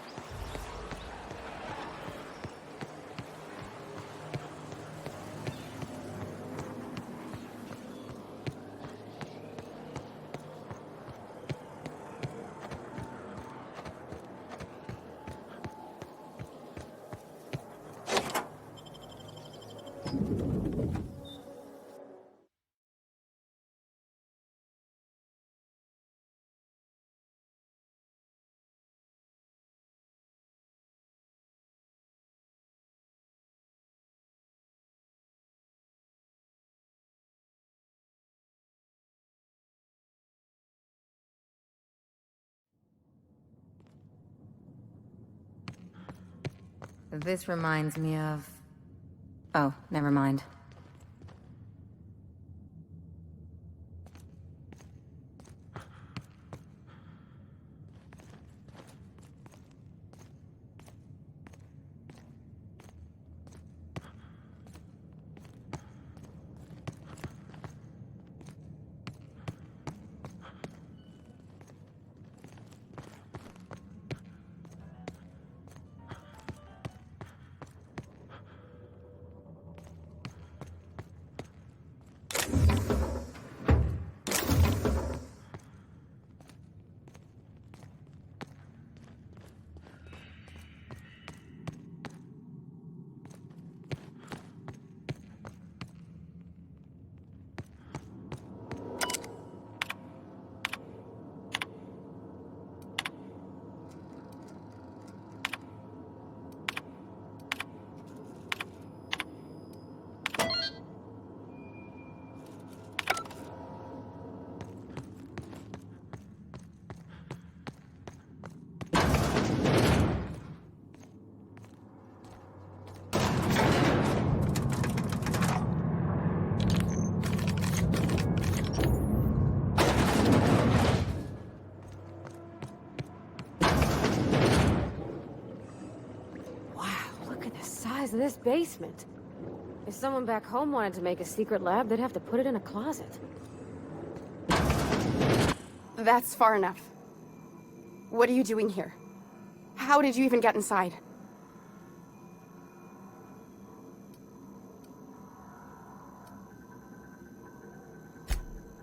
This reminds me of... Oh, never mind. Of this basement. If someone back home wanted to make a secret lab, they'd have to put it in a closet. That's far enough. What are you doing here? How did you even get inside?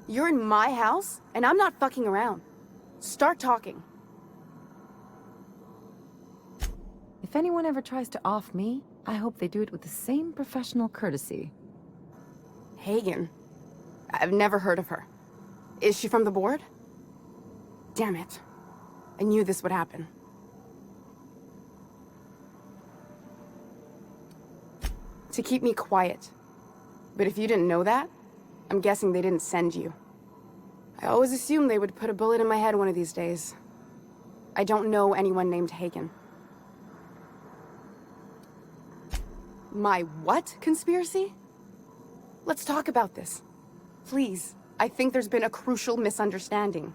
You're in my house, and I'm not fucking around. Start talking. If anyone ever tries to off me, I hope they do it with the same professional courtesy. Hagen? I've never heard of her. Is she from the board? Damn it. I knew this would happen. To keep me quiet. But if you didn't know that, I'm guessing they didn't send you. I always assumed they would put a bullet in my head one of these days. I don't know anyone named Hagen. My what conspiracy? Let's talk about this. Please, I think there's been a crucial misunderstanding.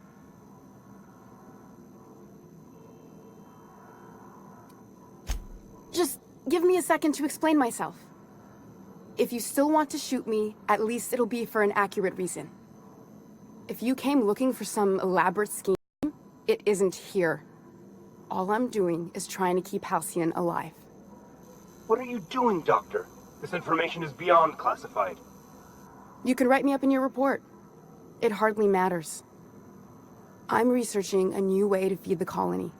Just give me a second to explain myself. If you still want to shoot me, at least it'll be for an accurate reason. If you came looking for some elaborate scheme, it isn't here. All I'm doing is trying to keep Halcyon alive. What are you doing, Doctor? This information is beyond classified. You can write me up in your report. It hardly matters. I'm researching a new way to feed the colony.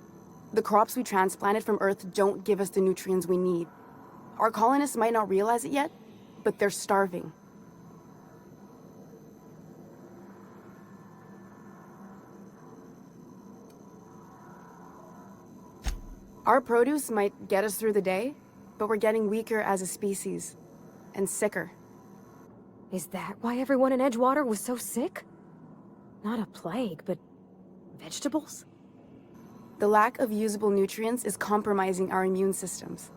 The crops we transplanted from Earth don't give us the nutrients we need. Our colonists might not realize it yet, but they're starving. Our produce might get us through the day, but we're getting weaker as a species, and sicker. Is that why everyone in Edgewater was so sick? Not a plague, but vegetables? The lack of usable nutrients is compromising our immune systems.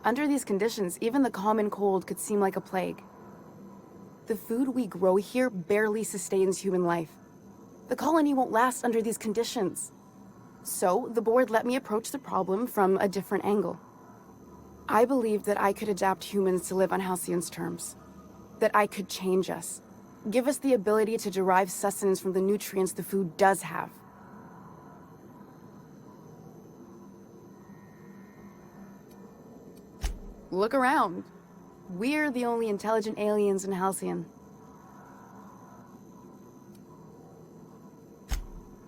Under these conditions, even the common cold could seem like a plague. The food we grow here barely sustains human life. The colony won't last under these conditions. So, the board let me approach the problem from a different angle. I believed that I could adapt humans to live on Halcyon's terms. That I could change us. Give us the ability to derive sustenance from the nutrients the food does have. Look around. We're the only intelligent aliens in Halcyon.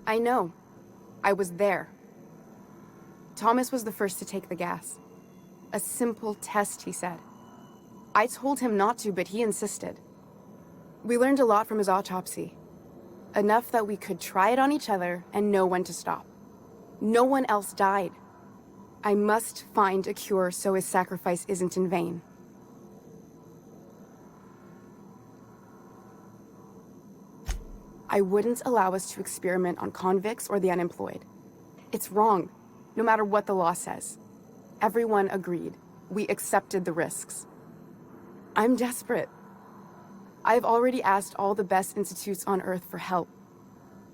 I know. I was there. Thomas was the first to take the gas. A simple test, he said. I told him not to, but he insisted. We learned a lot from his autopsy. Enough that we could try it on each other and know when to stop. No one else died. I must find a cure so his sacrifice isn't in vain. I wouldn't allow us to experiment on convicts or the unemployed. It's wrong, no matter what the law says. Everyone agreed. We accepted the risks. I'm desperate. I've already asked all the best institutes on Earth for help.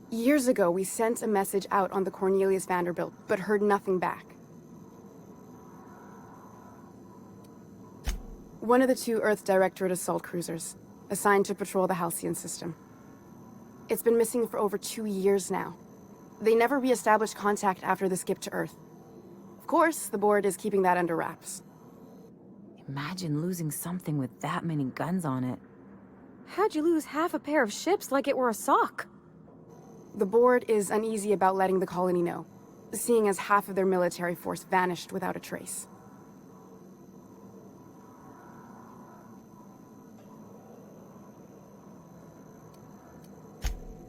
Years ago, we sent a message out on the Cornelius Vanderbilt, but heard nothing back. One of the 2 Earth Directorate assault cruisers, assigned to patrol the Halcyon system. It's been missing for over 2 years now. They never re-established contact after the skip to Earth. Of course, the board is keeping that under wraps. Imagine losing something with that many guns on it. How'd you lose half a pair of ships like it were a sock? The board is uneasy about letting the colony know, seeing as half of their military force vanished without a trace.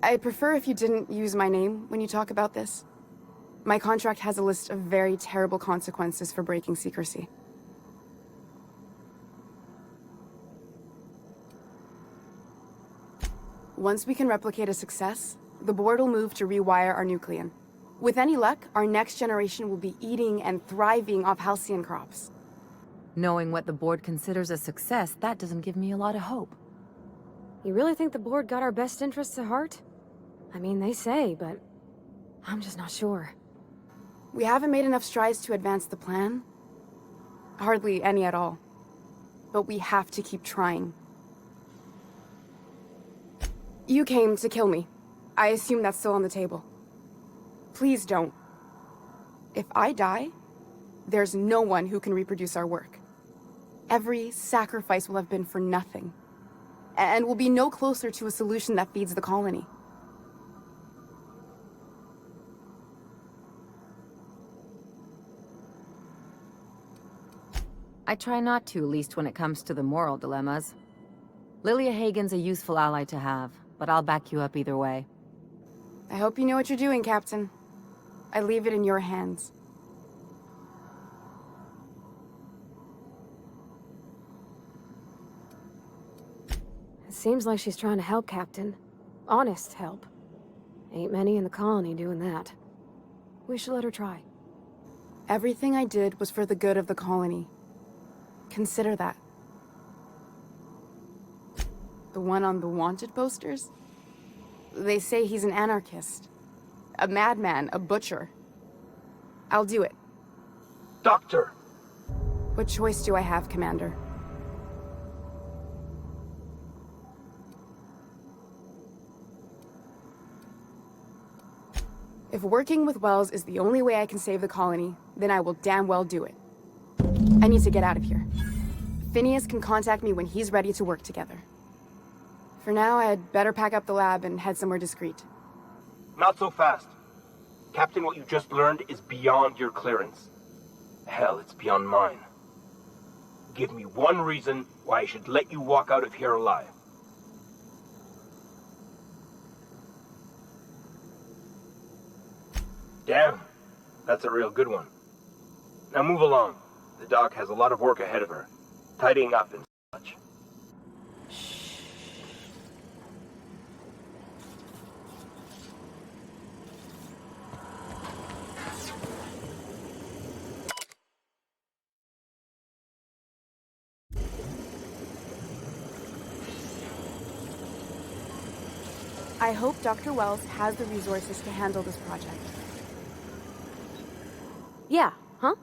I'd prefer if you didn't use my name when you talk about this. My contract has a list of very terrible consequences for breaking secrecy. Once we can replicate a success, the board will move to rewire our nucleon. With any luck, our next generation will be eating and thriving off halcyon crops. Knowing what the board considers a success, that doesn't give me a lot of hope. You really think the board got our best interests at heart? I mean, they say, but I'm just not sure. We haven't made enough strides to advance the plan. Hardly any at all. But we have to keep trying. You came to kill me. I assume that's still on the table. Please don't. If I die, there's no one who can reproduce our work. Every sacrifice will have been for nothing. And we'll be no closer to a solution that feeds the colony. I try not to, least when it comes to the moral dilemmas. Lilia Hagen's a useful ally to have, but I'll back you up either way. I hope you know what you're doing, Captain. I leave it in your hands. It seems like she's trying to help, Captain. Honest help. Ain't many in the colony doing that. We should let her try. Everything I did was for the good of the colony. Consider that. The one on the wanted posters? They say he's an anarchist. A madman, a butcher. I'll do it. Doctor! What choice do I have, Commander? If working with Wells is the only way I can save the colony, then I will damn well do it. I need to get out of here. Phineas can contact me when he's ready to work together. For now, I'd better pack up the lab and head somewhere discreet. Not so fast. Captain, what you just learned is beyond your clearance. Hell, it's beyond mine. Give me one reason why I should let you walk out of here alive. Damn, that's a real good one. Now move along. The doc has a lot of work ahead of her. Tidying up and such. I hope Dr. Wells has the resources to handle this project. Yeah, huh?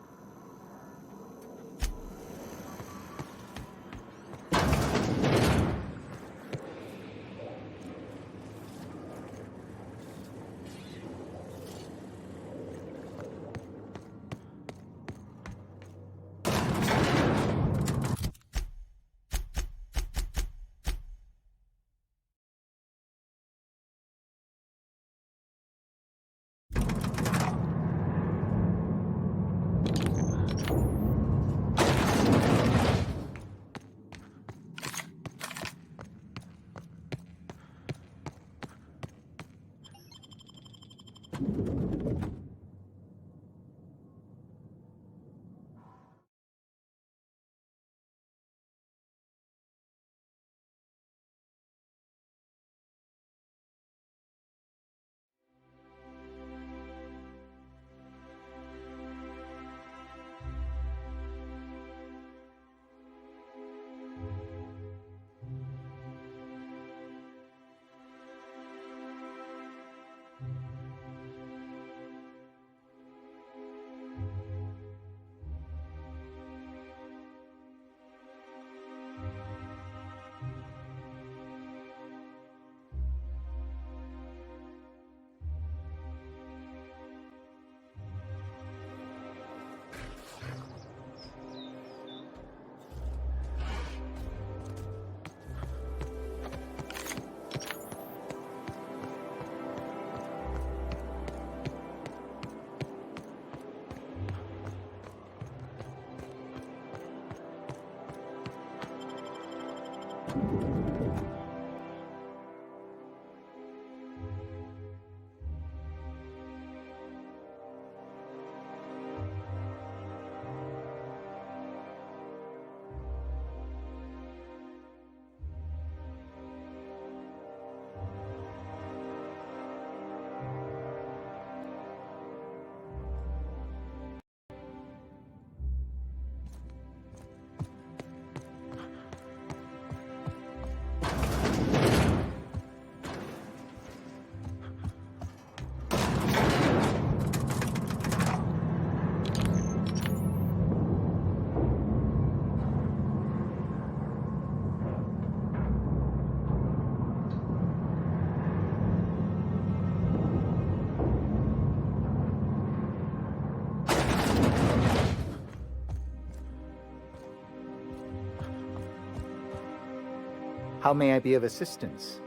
How may I be of assistance?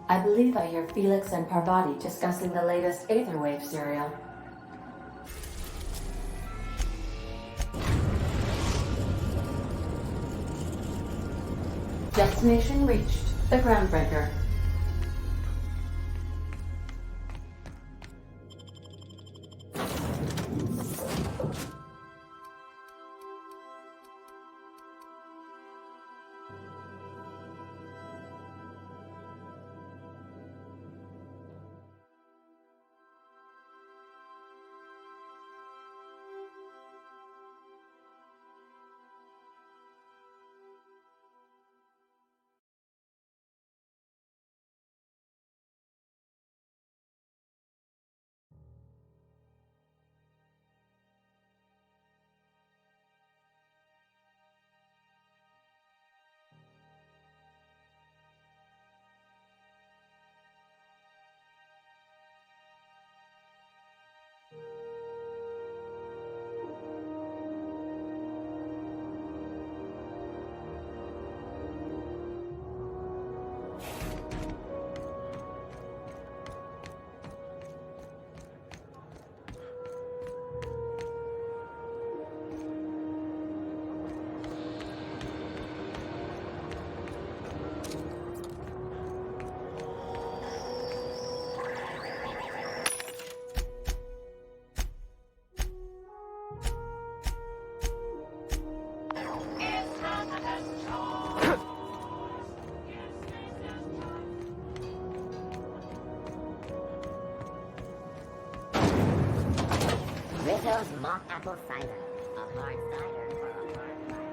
I believe I hear Felix and Parvati discussing the latest Aetherwave serial. Destination reached. The Groundbreaker. Rizzo's mock apple cider. A hard cider for a hard life.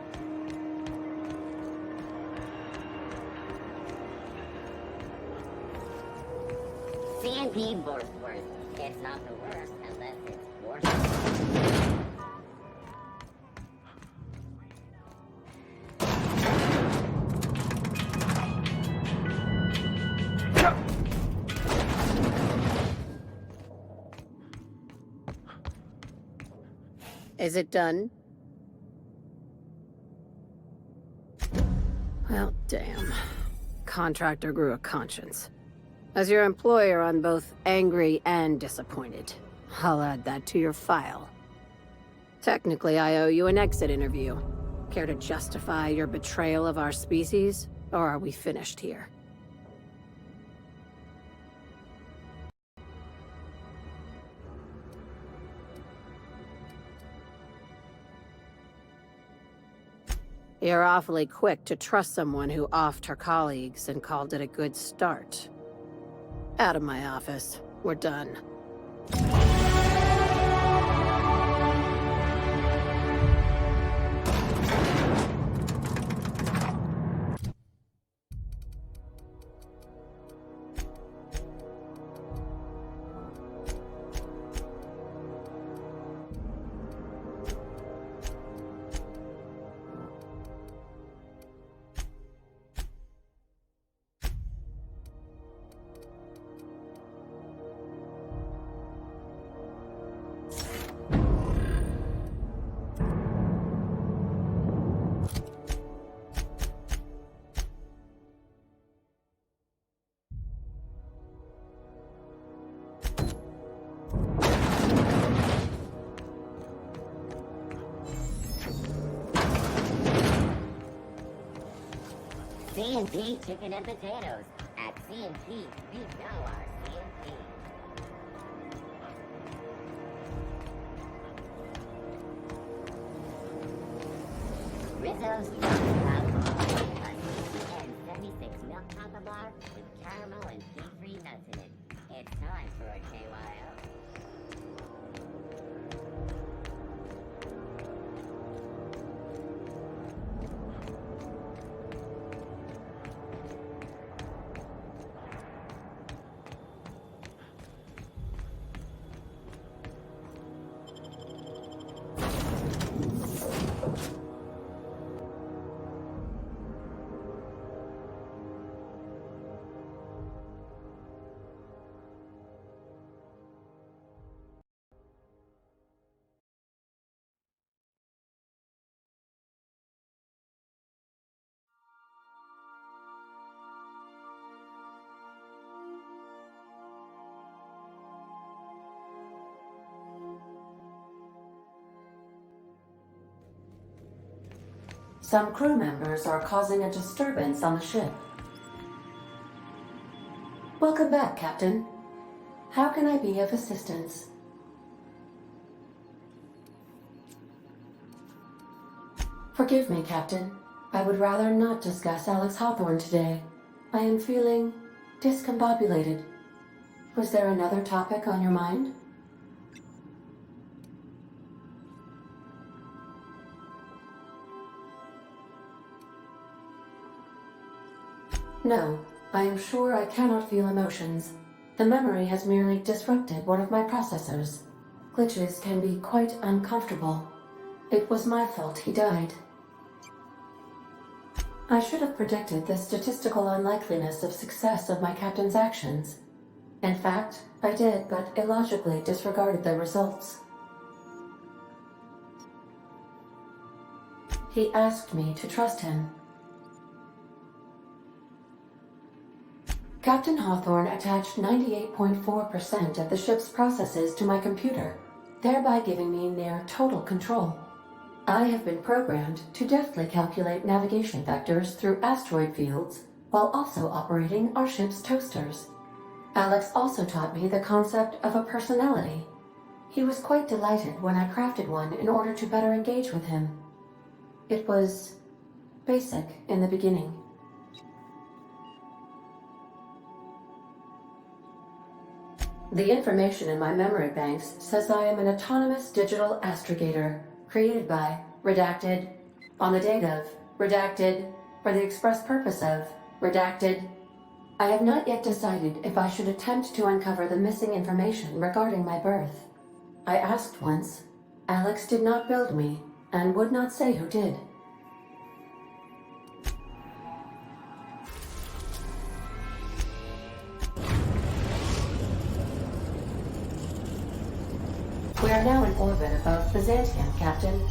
C&P Wordsworth. It's not the worst unless it's worse. Is it done? Well, damn. Contractor grew a conscience. As your employer, I'm both angry and disappointed. I'll add that to your file. Technically, I owe you an exit interview. Care to justify your betrayal of our species? Or are we finished here? You're awfully quick to trust someone who offed her colleagues and called it a good start. Out of my office. We're done. C&P Chicken and Potatoes. At C&P, we know our C&P. Rizzo's Chocolate Bar, and 76 milk chocolate bar with caramel and fee-free nuts in it. It's time for a KYO. Some crew members are causing a disturbance on the ship. Welcome back, Captain. How can I be of assistance? Forgive me, Captain. I would rather not discuss Alex Hawthorne today. I am feeling discombobulated. Was there another topic on your mind? No, I am sure I cannot feel emotions. The memory has merely disrupted one of my processors. Glitches can be quite uncomfortable. It was my fault he died. I should have predicted the statistical unlikeliness of success of my captain's actions. In fact, I did, but illogically disregarded the results. He asked me to trust him. Captain Hawthorne attached 98.4% of the ship's processes to my computer, thereby giving me near total control. I have been programmed to deftly calculate navigation vectors through asteroid fields, while also operating our ship's toasters. Alex also taught me the concept of a personality. He was quite delighted when I crafted one in order to better engage with him. It was basic in the beginning. The information in my memory banks says I am an autonomous digital astrogator, created by, redacted, on the date of, redacted, for the express purpose of, redacted. I have not yet decided if I should attempt to uncover the missing information regarding my birth. I asked once. Alex did not build me, and would not say who did. We are now in orbit above Byzantium, Captain.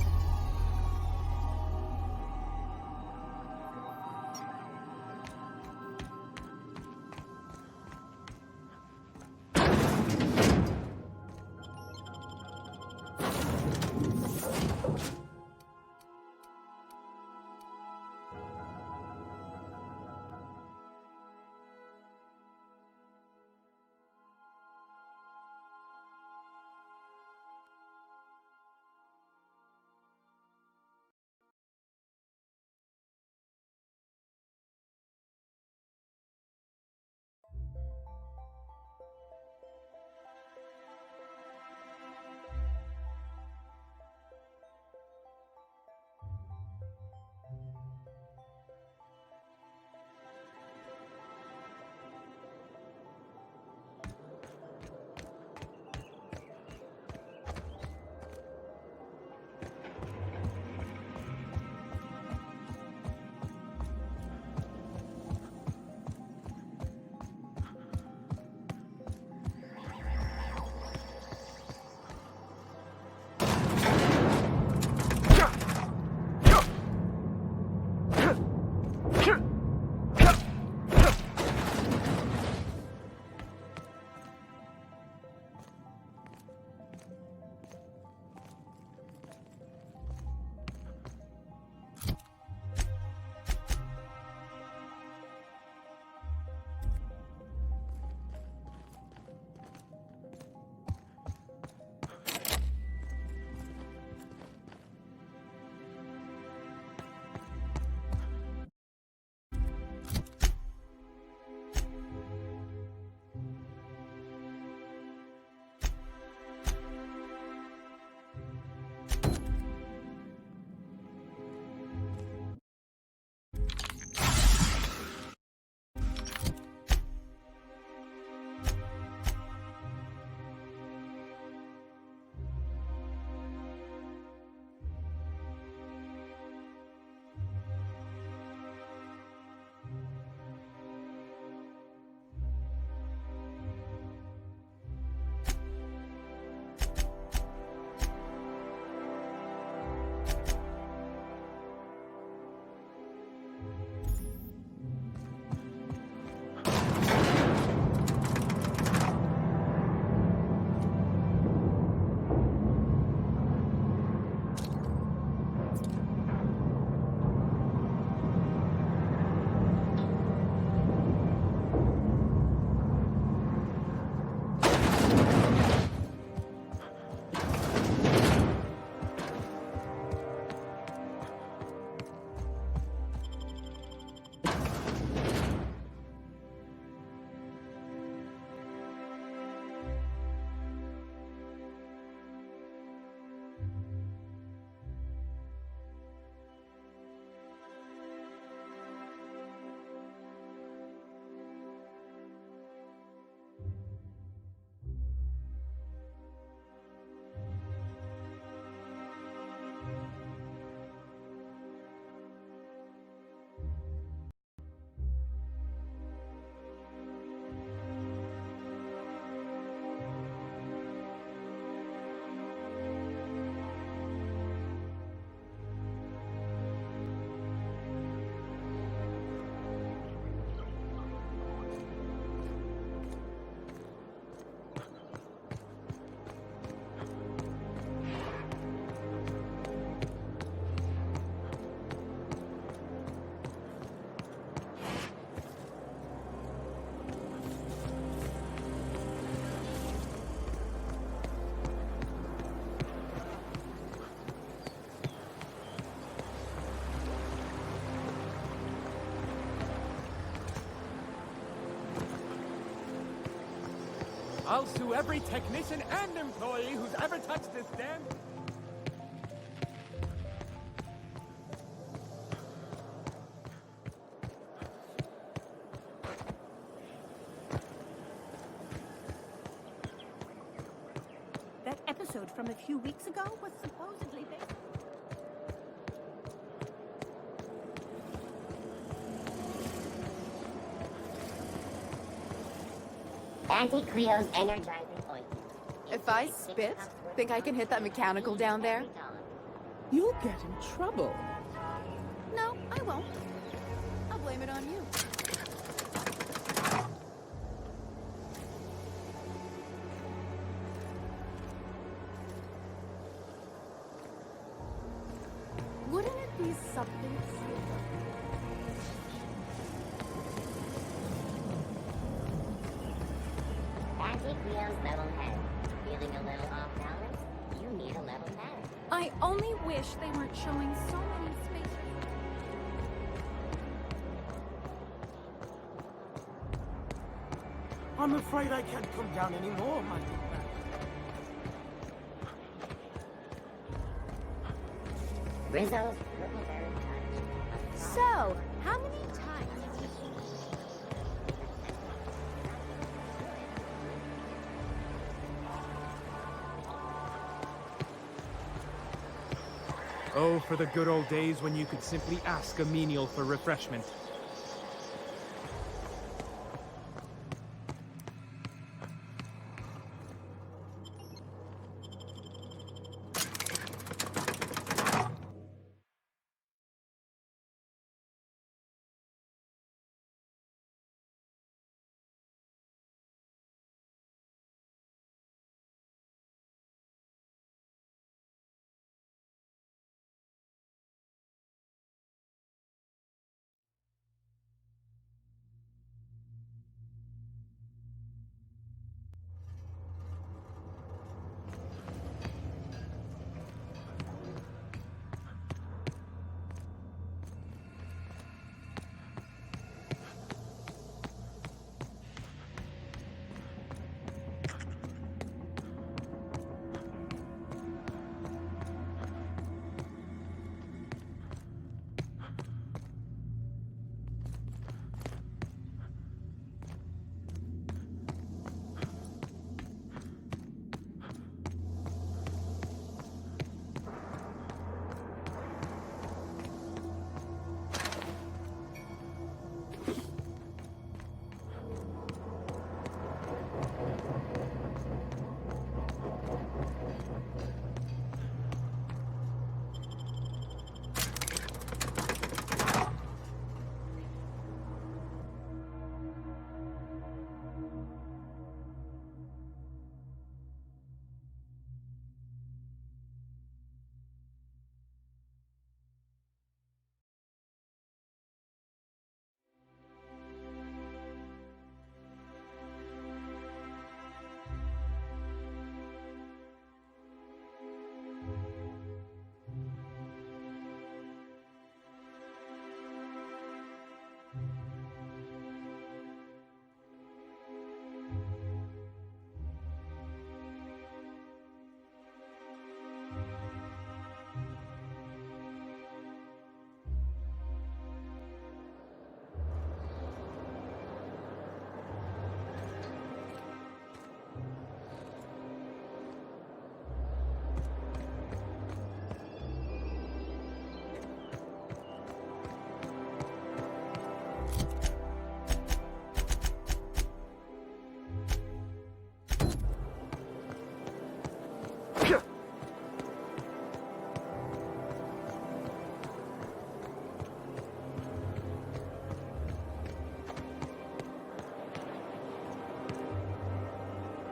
I'll sue every technician and employee who's ever touched this damn... That episode from a few weeks ago was supposedly based... Anti-Creo's energizing ointment. If I spit, think I can hit that mechanical down there? You'll get in trouble. No, I won't. I'll blame it on you. Wouldn't it be something silver? Anti-Creo's level head. Feeling a little off balance? You need a level pad. I only wish they weren't showing so many spaces. I'm afraid I can't come down anymore, my dear man. Rizzo's Purple-Berry Touch. So, how many times have you... Oh, for the good old days when you could simply ask a menial for refreshment.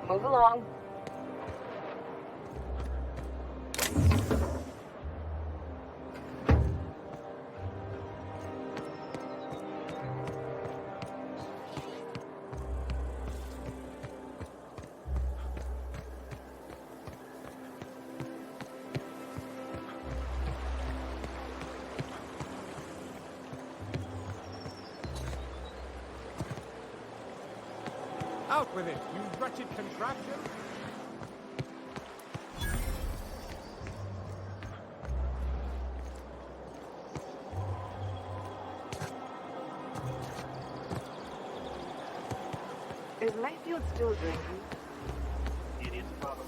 Move along. Out with it, you wretched contraption? Is Mayfield still drinking? It is probably.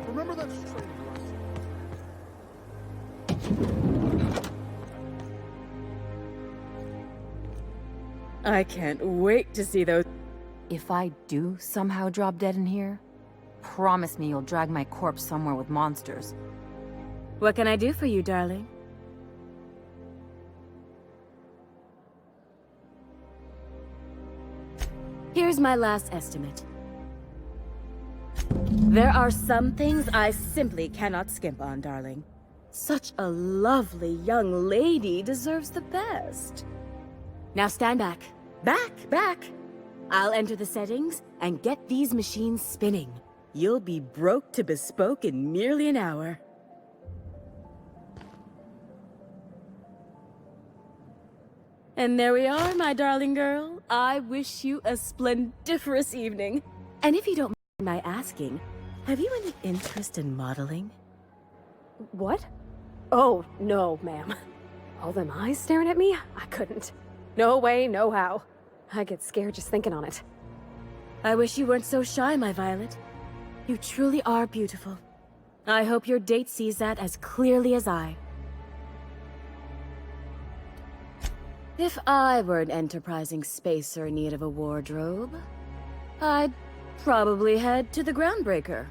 Remember that strange lesson? I can't wait to see those. If I do somehow drop dead in here, promise me you'll drag my corpse somewhere with monsters. What can I do for you, darling? Here's my last estimate. There are some things I simply cannot skimp on, darling. Such a lovely young lady deserves the best. Now stand back. Back! I'll enter the settings and get these machines spinning. You'll be broke to bespoke in merely an hour. And there we are, my darling girl. I wish you a splendiferous evening. And if you don't mind my asking, have you any interest in modeling? What? Oh, no, ma'am. All them eyes staring at me? I couldn't. No way, no how. I get scared just thinking on it. I wish you weren't so shy, my Violet. You truly are beautiful. I hope your date sees that as clearly as I. If I were an enterprising spacer in need of a wardrobe, I'd probably head to the Groundbreaker.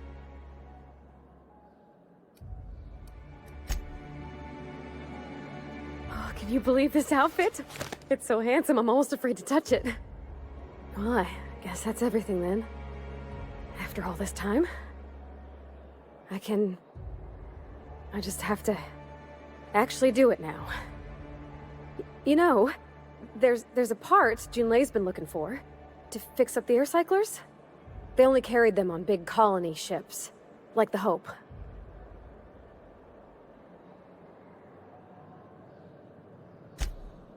Oh, can you believe this outfit? It's so handsome, I'm almost afraid to touch it. Well, I guess that's everything then. After all this time, I just have to actually do it now. You know, there's a part Junlei's been looking for to fix up the air cyclers. They only carried them on big colony ships, like the Hope.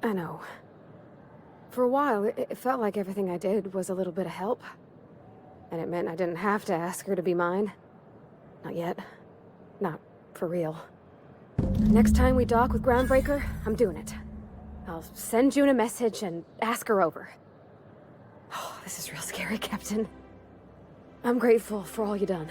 I know. For a while, it felt like everything I did was a little bit of help. And it meant I didn't have to ask her to be mine. Not yet. Not for real. Next time we dock with Groundbreaker, I'm doing it. I'll send June a message and ask her over. Oh, this is real scary, Captain. I'm grateful for all you done.